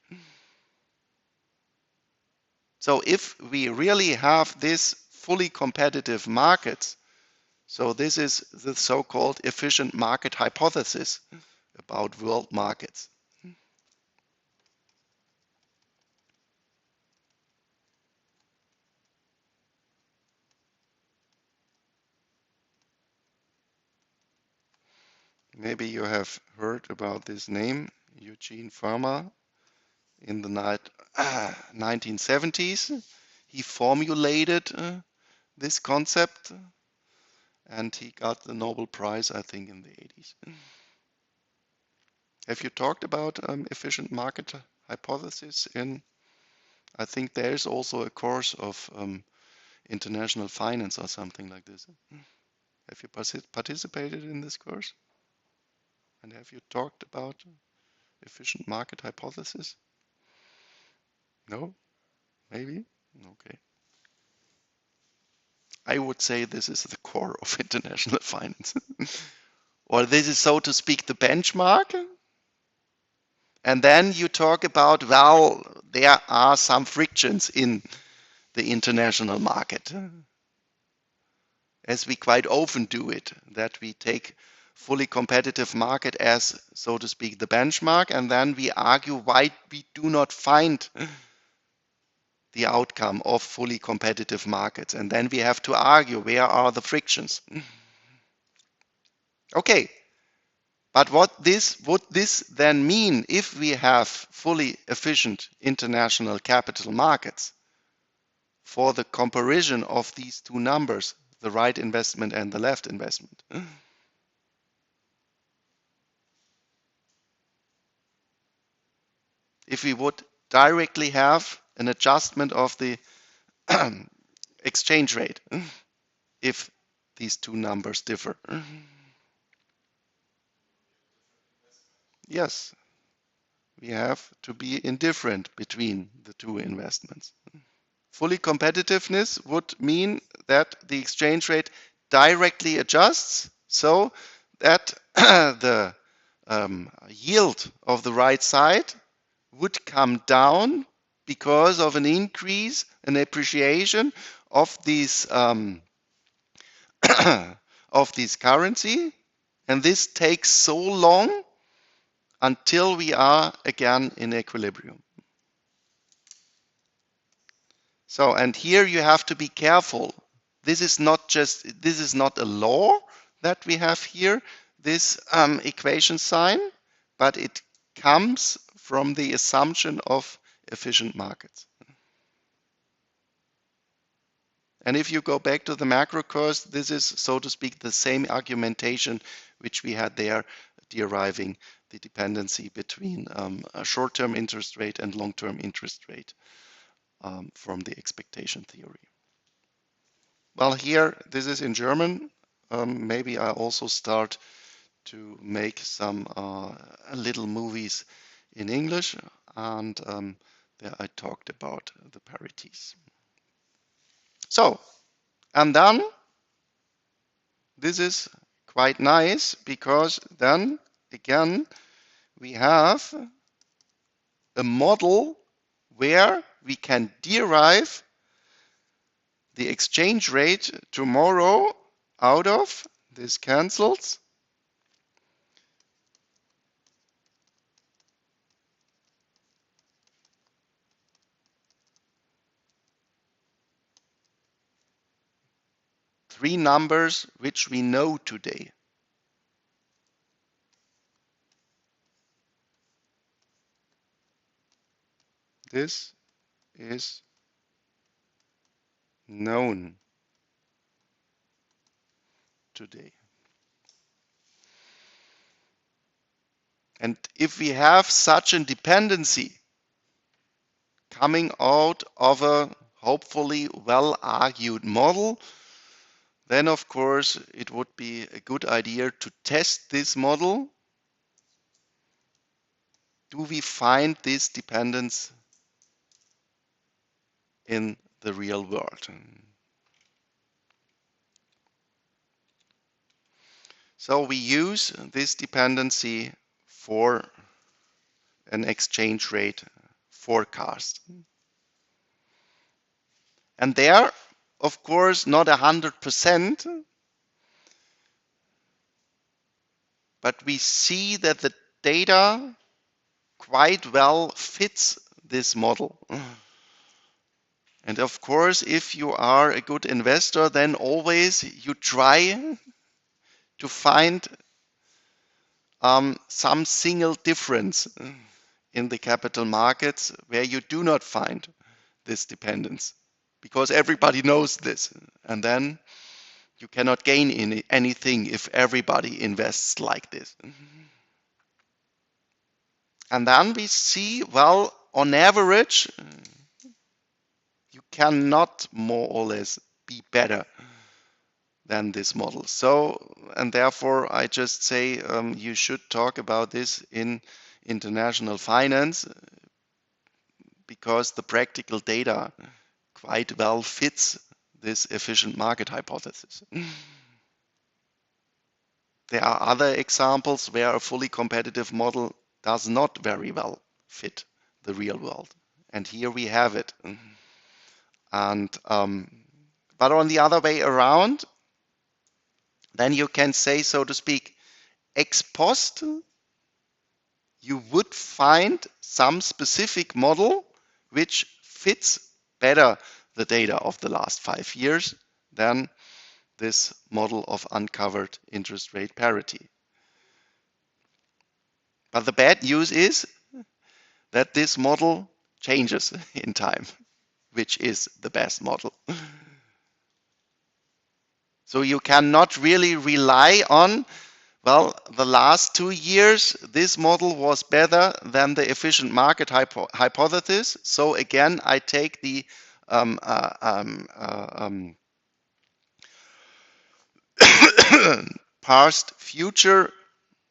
So if we really have this fully competitive markets, so this is the so-called efficient market hypothesis about world markets. Maybe you have heard about this name, Eugene Fama, in the 1970s. He formulated this concept and he got the Nobel Prize, I think, in the 80s. Have you talked about efficient market hypothesis in, I think there's also a course of international finance or something like this. Have you participated in this course? And have you talked about efficient market hypothesis? No? Maybe? Okay. I would say this is the core of international finance. Or this is, so to speak, the benchmark. And then you talk about, well, there are some frictions in the international market, as we quite often do it, that we take fully competitive market as, so to speak, the benchmark, and then we argue why we do not find the outcome of fully competitive markets. And then we have to argue where are the frictions. Okay, but would this then mean if we have fully efficient international capital markets for the comparison of these two numbers, the right investment and the left investment? If we would directly have an adjustment of the exchange rate, if these two numbers differ. Yes, we have to be indifferent between the two investments. Fully competitiveness would mean that the exchange rate directly adjusts so that the yield of the right side would come down because of an increase, an appreciation of these of this currency, and this takes so long until we are again in equilibrium. So, and here you have to be careful. This is not a law that we have here, this equation sign, but it comes from the assumption of efficient markets. And if you go back to the macro course, this is, so to speak, the same argumentation which we had there, deriving the dependency between a short-term interest rate and long-term interest rate from the expectation theory. Well, here, this is in German. Maybe I also start to make some little movies in English, and there I talked about the parities. So, and then this is quite nice because then again we have a model where we can derive the exchange rate tomorrow out of this cancels. Three numbers which we know today. This is known today. And if we have such a dependency coming out of a hopefully well-argued model, then of course it would be a good idea to test this model. Do we find this dependence in the real world? So we use this dependency for an exchange rate forecast. And there, of course, not 100%, but we see that the data quite well fits this model. And of course, if you are a good investor, then always you try to find some single difference in the capital markets where you do not find this dependence, because everybody knows this, and then you cannot gain anything if everybody invests like this. And then we see, well, on average, you cannot more or less be better than this model. So, and therefore I just say you should talk about this in international finance, because the practical data quite well fits this efficient market hypothesis. There are other examples where a fully competitive model does not very well fit the real world. And here we have it. And but on the other way around, then you can say, so to speak, ex post, you would find some specific model which fits better the data of the last 5 years than this model of uncovered interest rate parity. But the bad news is that this model changes in time, which is the best model. So you cannot really rely on, well, the last 2 years, this model was better than the efficient market hypothesis. So again, I take the past future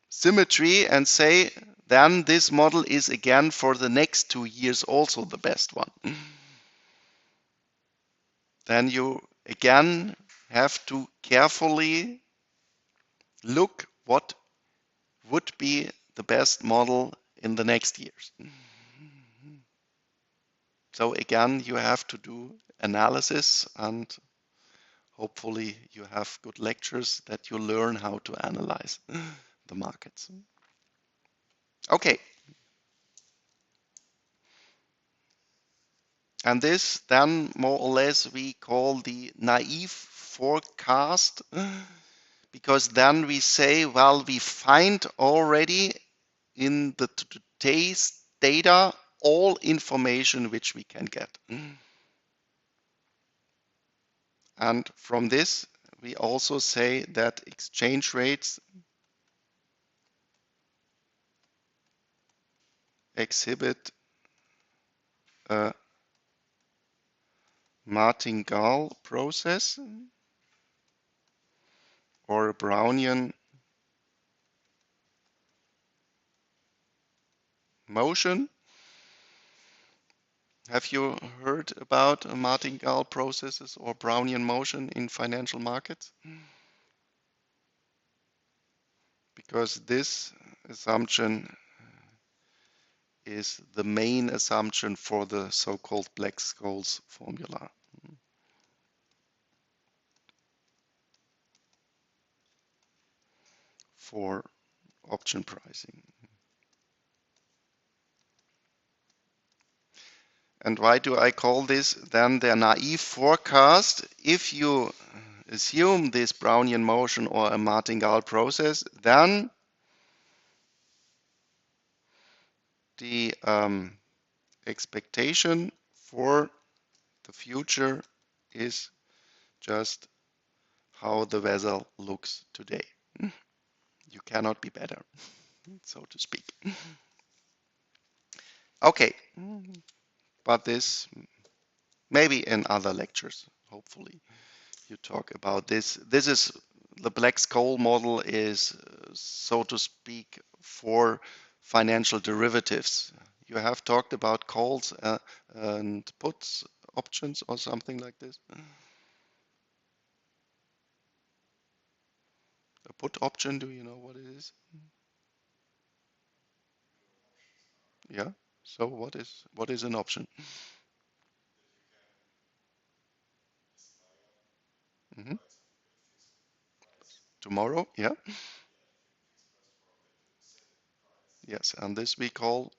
symmetry and say, then this model is again for the next 2 years also the best one. Then you again have to carefully look what would be the best model in the next years. So again, you have to do analysis, and hopefully you have good lectures that you learn how to analyze the markets. Okay. And this then more or less we call the naive forecast, because then we say, well, we find already in the today's data all information which we can get. And from this, we also say that exchange rates exhibit a martingale process or a Brownian motion. Have you heard about martingale processes or Brownian motion in financial markets? Because this assumption is the main assumption for the so-called Black-Scholes formula. For option pricing. And why do I call this then the naive forecast? If you assume this Brownian motion or a martingale process, then the expectation for the future is just how the vessel looks today. You cannot be better, so to speak. Okay, but this maybe in other lectures, hopefully you talk about this. This is the Black-Scholes model is, so to speak, for financial derivatives. You have talked about calls and puts options or something like this. A put option, do you know what it is? Yeah. So what is an option? Mm-hmm. Tomorrow, yeah. Yes, and this we call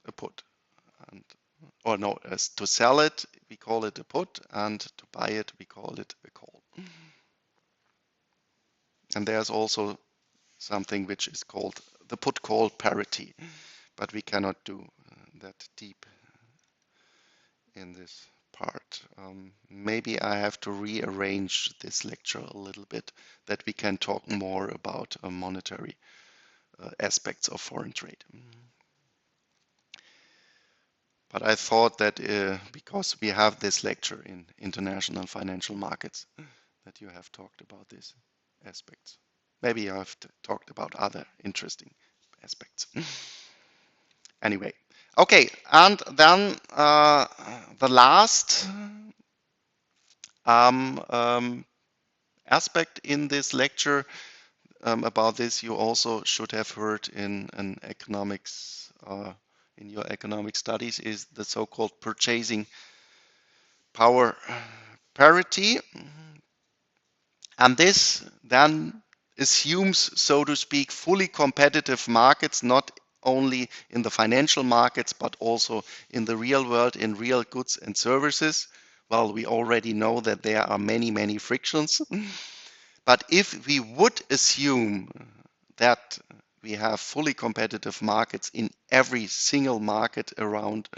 a put. And or no, as to sell it we call it a put, and to buy it we call it a call. And there's also something which is called the put call parity, but we cannot do that deep in this part. Maybe I have to rearrange this lecture a little bit, that we can talk more about monetary aspects of foreign trade. But I thought that because we have this lecture in international financial markets, that you have talked about these aspects. Maybe I have talked about other interesting aspects. Anyway, okay, and then the last aspect in this lecture about this, you also should have heard in an economics, in your economic studies, is the so-called purchasing power parity. And this then assumes, so to speak, fully competitive markets, not only in the financial markets, but also in the real world, in real goods and services. Well, we already know that there are many, many frictions. But if we would assume that we have fully competitive markets in every single market around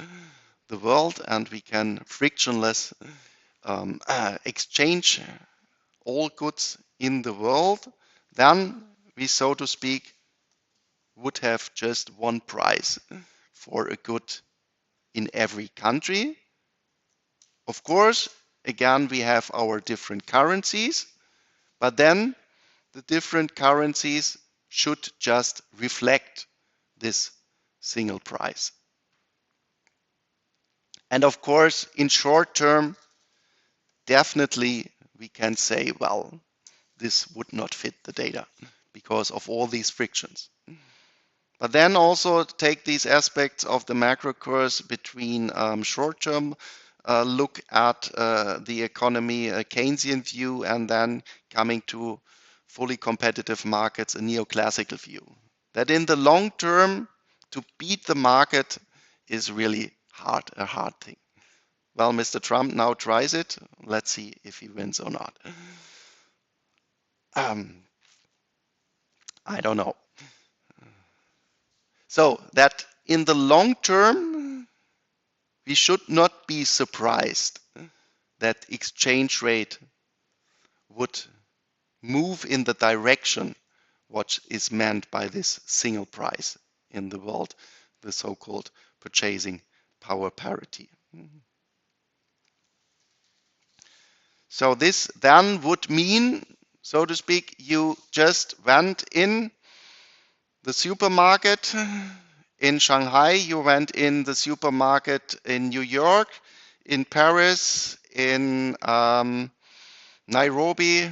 the world, and we can frictionless exchange all goods in the world, then we, so to speak, would have just one price for a good in every country. Of course, again, we have our different currencies, but then the different currencies should just reflect this single price. And of course, in short term, definitely we can say, well, this would not fit the data because of all these frictions. But then also take these aspects of the macro curves between short-term look at the economy, a Keynesian view, and then coming to fully competitive markets, a neoclassical view. That in the long term, to beat the market is really hard, a hard thing. Well, Mr. Trump now tries it. Let's see if he wins or not. I don't know. So that in the long term, we should not be surprised that exchange rate would move in the direction what is meant by this single price in the world, the so-called purchasing power parity. So this then would mean, so to speak, you just went in the supermarket in Shanghai, you went in the supermarket in New York, in Paris, in Nairobi,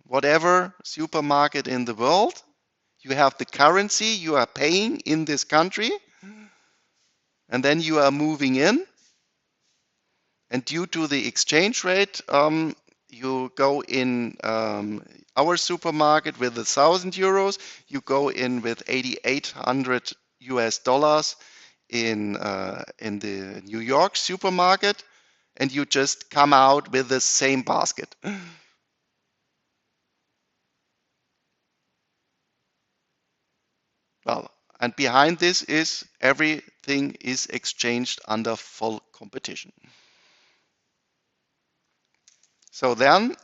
whatever supermarket in the world. You have the currency you are paying in this country, and then you are moving in. And due to the exchange rate, you go in our supermarket with €1,000. You go in with 8,800 US dollars in the New York supermarket, and you just come out with the same basket. Well, and behind this is everything is exchanged under full competition. So then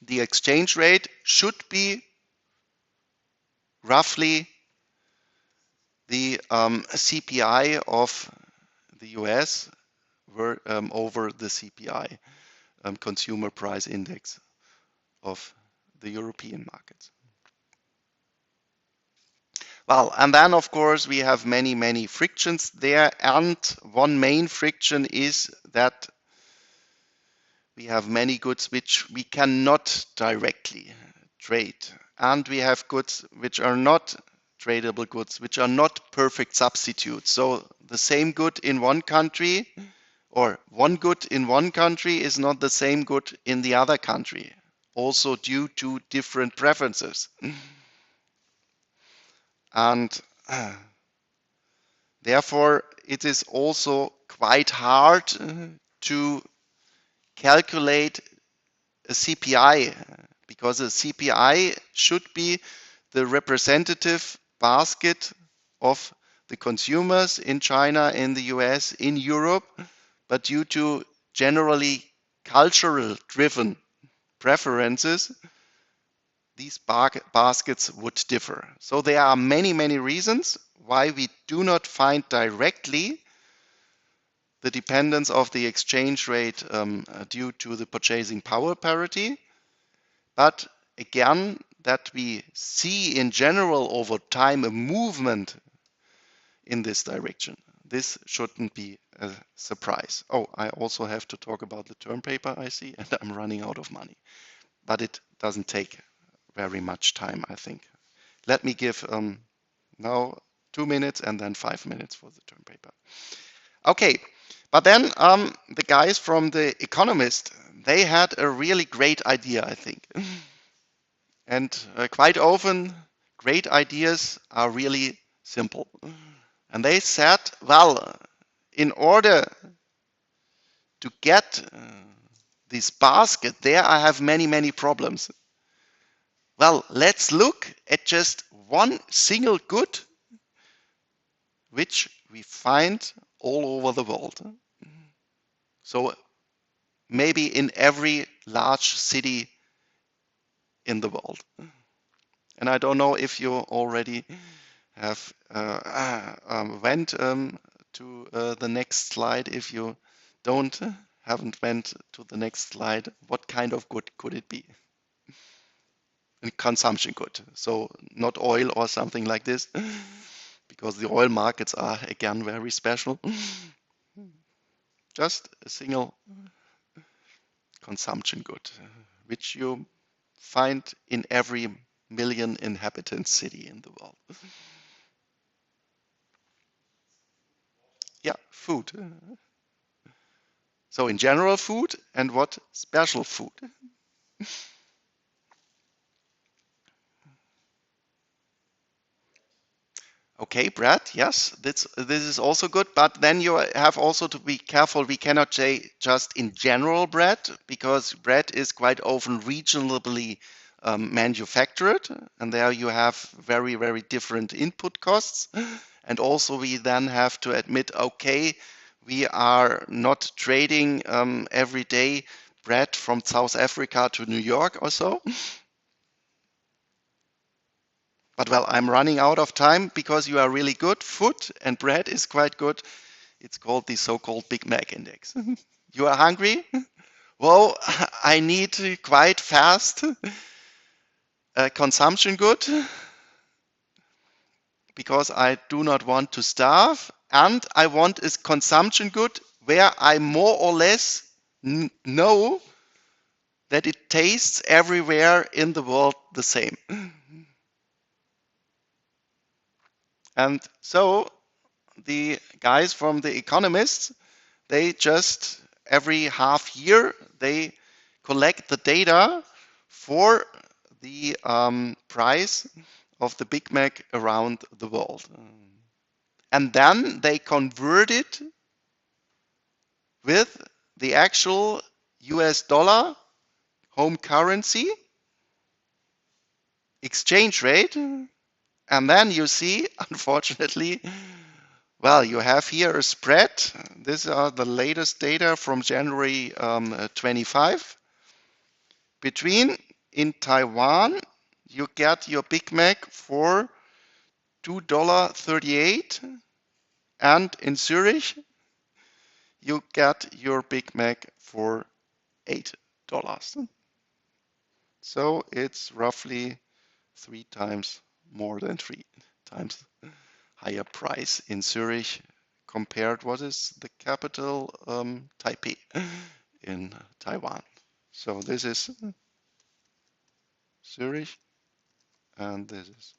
the exchange rate should be roughly the CPI of the US over the CPI, consumer price index of the European markets. Well, and then of course we have many, many frictions there, and one main friction is that we have many goods which we cannot directly trade, and we have goods which are not tradable goods, which are not perfect substitutes. So the same good in one country, or one good in one country, is not the same good in the other country, also due to different preferences. And therefore it is also quite hard to calculate a CPI, because a CPI should be the representative basket of the consumers in China, in the US, in Europe, but due to generally cultural driven preferences, these baskets would differ. So there are many, many reasons why we do not find directly the dependence of the exchange rate due to the purchasing power parity. But again, that we see in general over time a movement in this direction. This shouldn't be a surprise. Oh, I also have to talk about the term paper, I see, and I'm running out of money. But it doesn't take very much time, I think. Let me give now 2 minutes and then 5 minutes for the term paper. Okay, but then the guys from The Economist, they had a really great idea, I think. And quite often, great ideas are really simple. And they said, well, in order to get this basket there, I have many, many problems. Well, let's look at just one single good which we find all over the world. So maybe in every large city in the world. And I don't know if you already have went to the next slide. If you don't, haven't went to the next slide, what kind of good could it be? A consumption good. So not oil or something like this, because the oil markets are again very special. Just a single consumption good, which you find in every million inhabitant city in the world. Yeah, food. So in general food, and what special food? Okay, bread, yes, this is also good, but then you have also to be careful. We cannot say just in general bread, because bread is quite often regionally manufactured, and there you have very, very different input costs. And also we then have to admit, okay, we are not trading every day bread from South Africa to New York or so. But well, I'm running out of time because you are really good. Food and bread is quite good. It's called the so-called Big Mac index. You are hungry? Well, I need quite fast consumption good because I do not want to starve, and I want a consumption good where I more or less know that it tastes everywhere in the world the same. And so the guys from The Economist, they just every half year they collect the data for the price of the Big Mac around the world. And then they convert it with the actual US dollar home currency exchange rate. And then you see, unfortunately, well, you have here a spread. These are the latest data from January 25. Between in Taiwan, you get your Big Mac for $2.38, and in Zurich, you get your Big Mac for $8. So it's roughly 3 times more than 3 times higher price in Zurich compared what is the capital Taipei in Taiwan. So this is Zurich and this is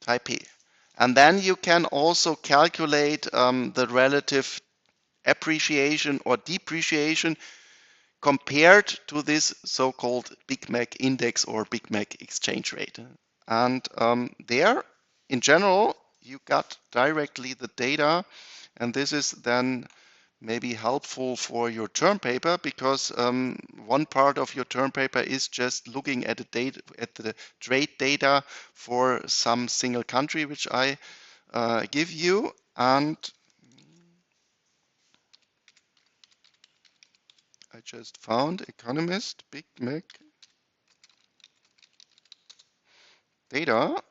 Taipei. And then you can also calculate the relative appreciation or depreciation compared to this so-called Big Mac index or Big Mac exchange rate. And there, in general, you got directly the data, and this is then maybe helpful for your term paper, because one part of your term paper is just looking at the trade data for some single country, which I give you. And I just found Economist Big Mac data,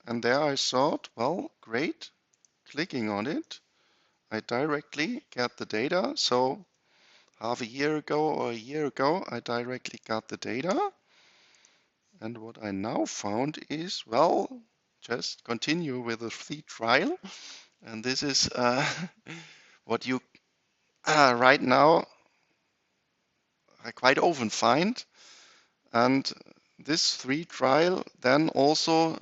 and there I thought, well, great, clicking on it, I directly get the data. So half a year ago or a year ago, I directly got the data. And what I now found is, well, just continue with the free trial. And this is what you right now I quite often find. And this free trial then also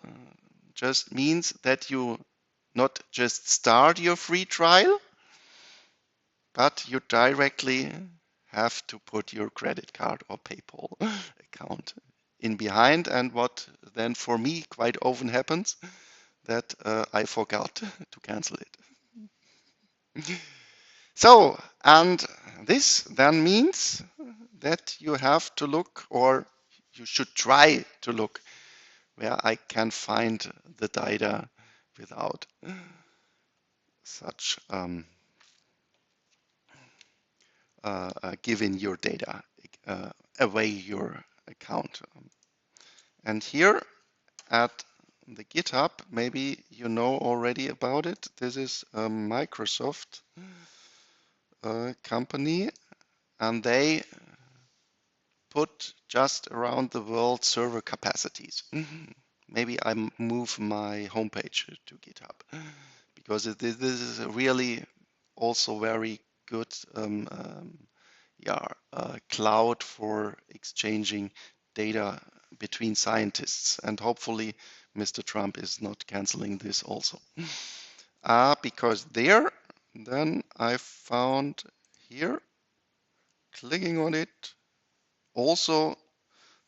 just means that you not just start your free trial, but you directly have to put your credit card or PayPal account in behind. And what then for me quite often happens that I forgot to cancel it. So, and this then means that you have to look, or you should try to look, where I can find the data without such giving your data away your account. And here at the GitHub, maybe you know already about it. This is a Microsoft company, and they put just around the world server capacities. Maybe I move my homepage to GitHub because this is really also very good cloud for exchanging data between scientists. And hopefully Mr. Trump is not canceling this also. Because there, then I found here, clicking on it, also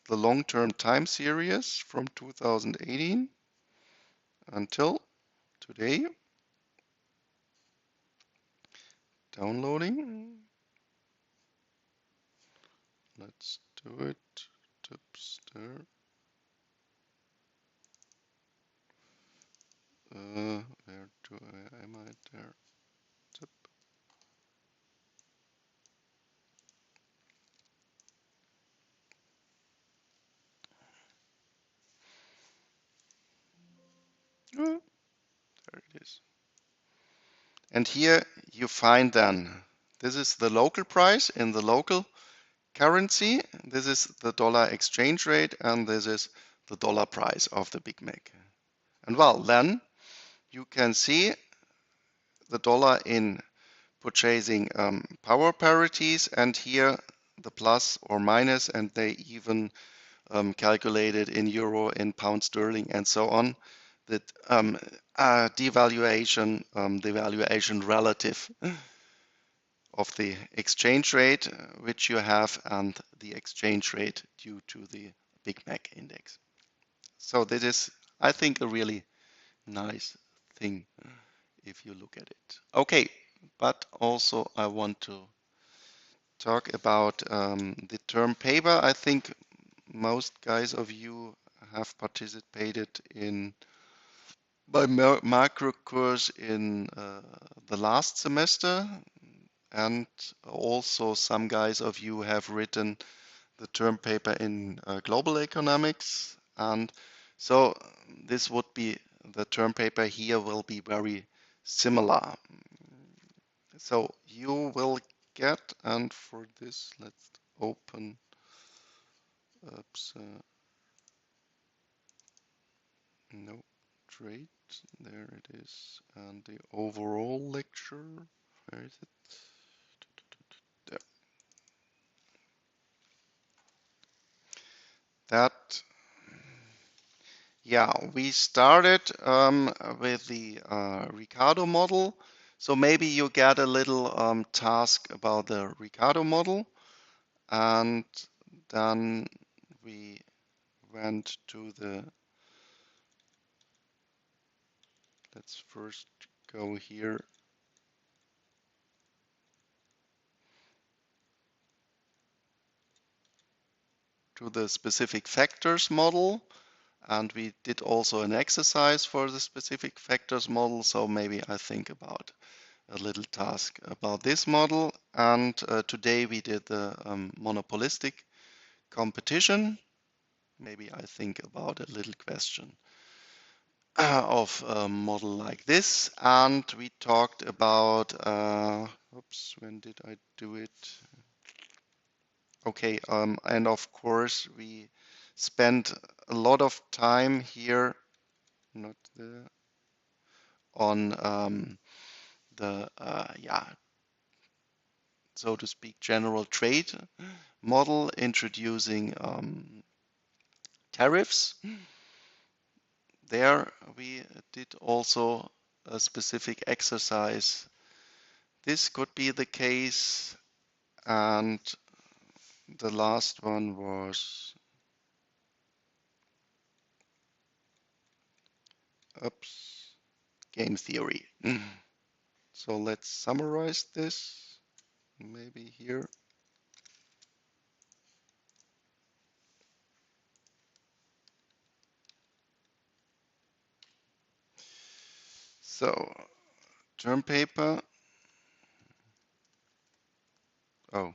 the long-term time series from 2018 until today. Downloading. Let's do it. Tipster. Where am I there? Tip. Oh, there it is. And here you find then, this is the local price in the local currency. This is the dollar exchange rate, and this is the dollar price of the Big Mac. And well, then you can see the dollar in purchasing power parities, and here the plus or minus, and they even calculated in euro, in pound sterling, and so on. That devaluation, the valuation relative of the exchange rate which you have, and the exchange rate due to the Big Mac index. So this is, I think, a really nice thing if you look at it. Okay, but also I want to talk about the term paper. I think most guys of you have participated in my macro course in the last semester, and also some guys of you have written the term paper in global economics, and so this would be, the term paper here will be very similar. So you will get, and for this let's open oops, no, trade, there it is, and the overall lecture, where is it? There. That, yeah, we started with the Ricardo model. So maybe you get a little task about the Ricardo model, and then we went to the, let's first go here to the specific factors model, and we did also an exercise for the specific factors model. So maybe I think about a little task about this model, and today we did the monopolistic competition. Maybe I think about a little question of a model like this, and we talked about oops, when did I do it? Okay, and of course we spent a lot of time here, not there, on the yeah, so to speak, general trade model introducing tariffs. There we did also a specific exercise. This could be the case, and the last one was, oops, game theory. So let's summarize this, maybe here. So, term paper, oh,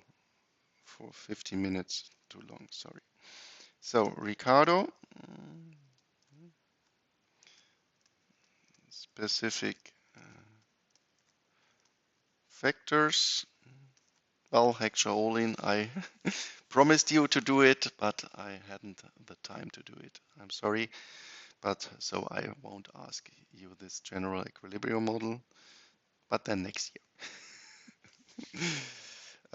for 50 minutes, too long, sorry. So, Ricardo, specific factors. Well, actually, I promised you to do it, but I hadn't the time to do it. I'm sorry, but so I won't ask you this general equilibrium model, but then next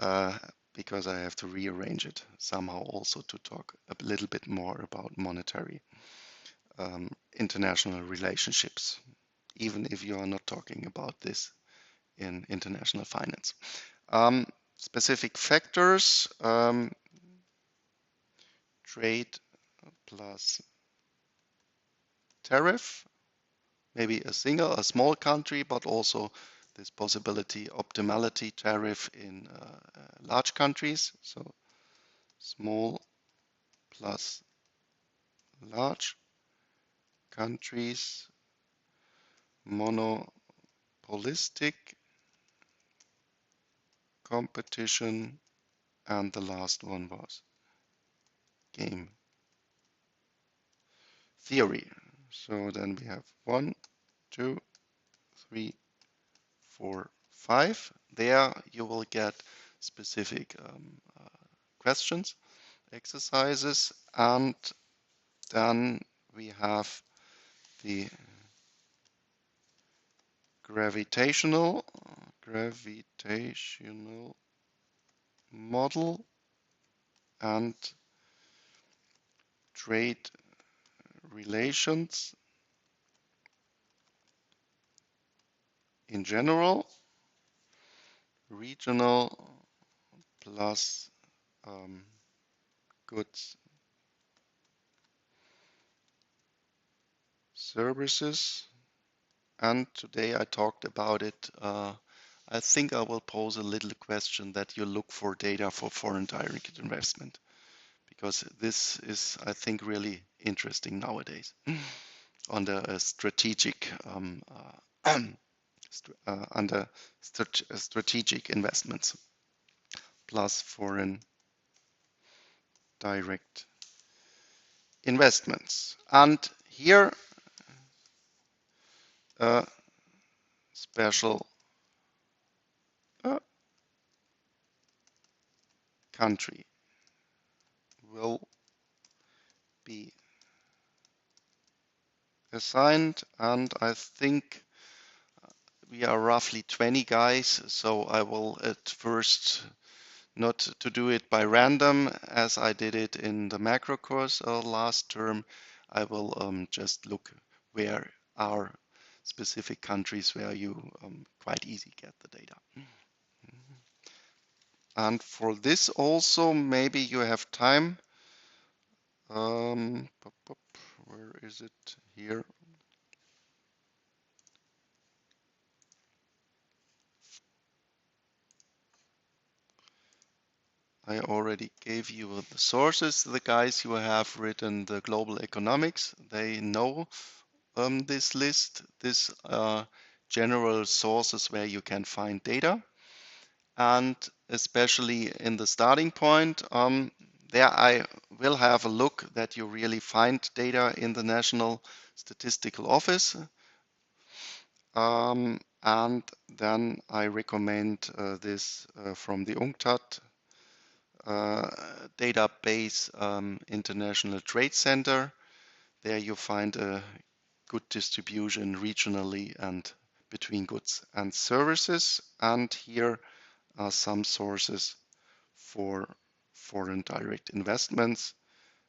year. Because I have to rearrange it somehow also to talk a little bit more about monetary international relationships, even if you are not talking about this in international finance. Specific factors, trade plus tariff, maybe a small country, but also this possibility optimality tariff in large countries. So small plus large countries, monopolistic competition, and the last one was game theory. So then we have 1, 2, 3, 4, 5. There you will get specific questions, exercises, and then we have the gravitational model and trade relations in general, regional plus goods services. And today I talked about it. I think I will pose a little question that you look for data for foreign direct investment, because this is, I think, really interesting nowadays under strategic under strategic investments plus foreign direct investments. And here a special country will be assigned, and I think we are roughly 20 guys, so I will at first not to do it by random as I did it in the macro course last term. I will just look where are specific countries where you quite easy get the data. And for this also, maybe you have time. Where is it? Here. I already gave you the sources. The guys who have written the global economics, they know this list. This general sources where you can find data. And especially in the starting point, there I will have a look that you really find data in the National Statistical Office. And then I recommend this from the UNCTAD database, International Trade Center. There you find a good distribution regionally and between goods and services. And here are some sources for foreign direct investments,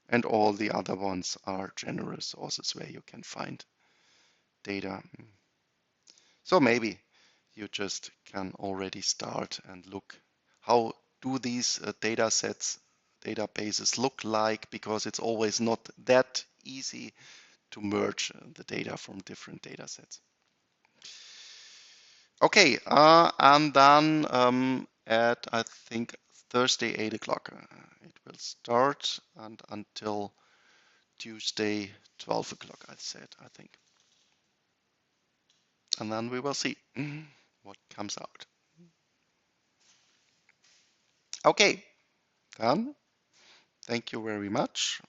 and all the other ones are general sources where you can find data. So maybe you just can already start and look how do these data sets, databases look like, because it's always not that easy to merge the data from different data sets. Okay, and then at I think Thursday 8 o'clock it will start, and until Tuesday 12 o'clock I said, I think. And then we will see what comes out. Okay, then thank you very much.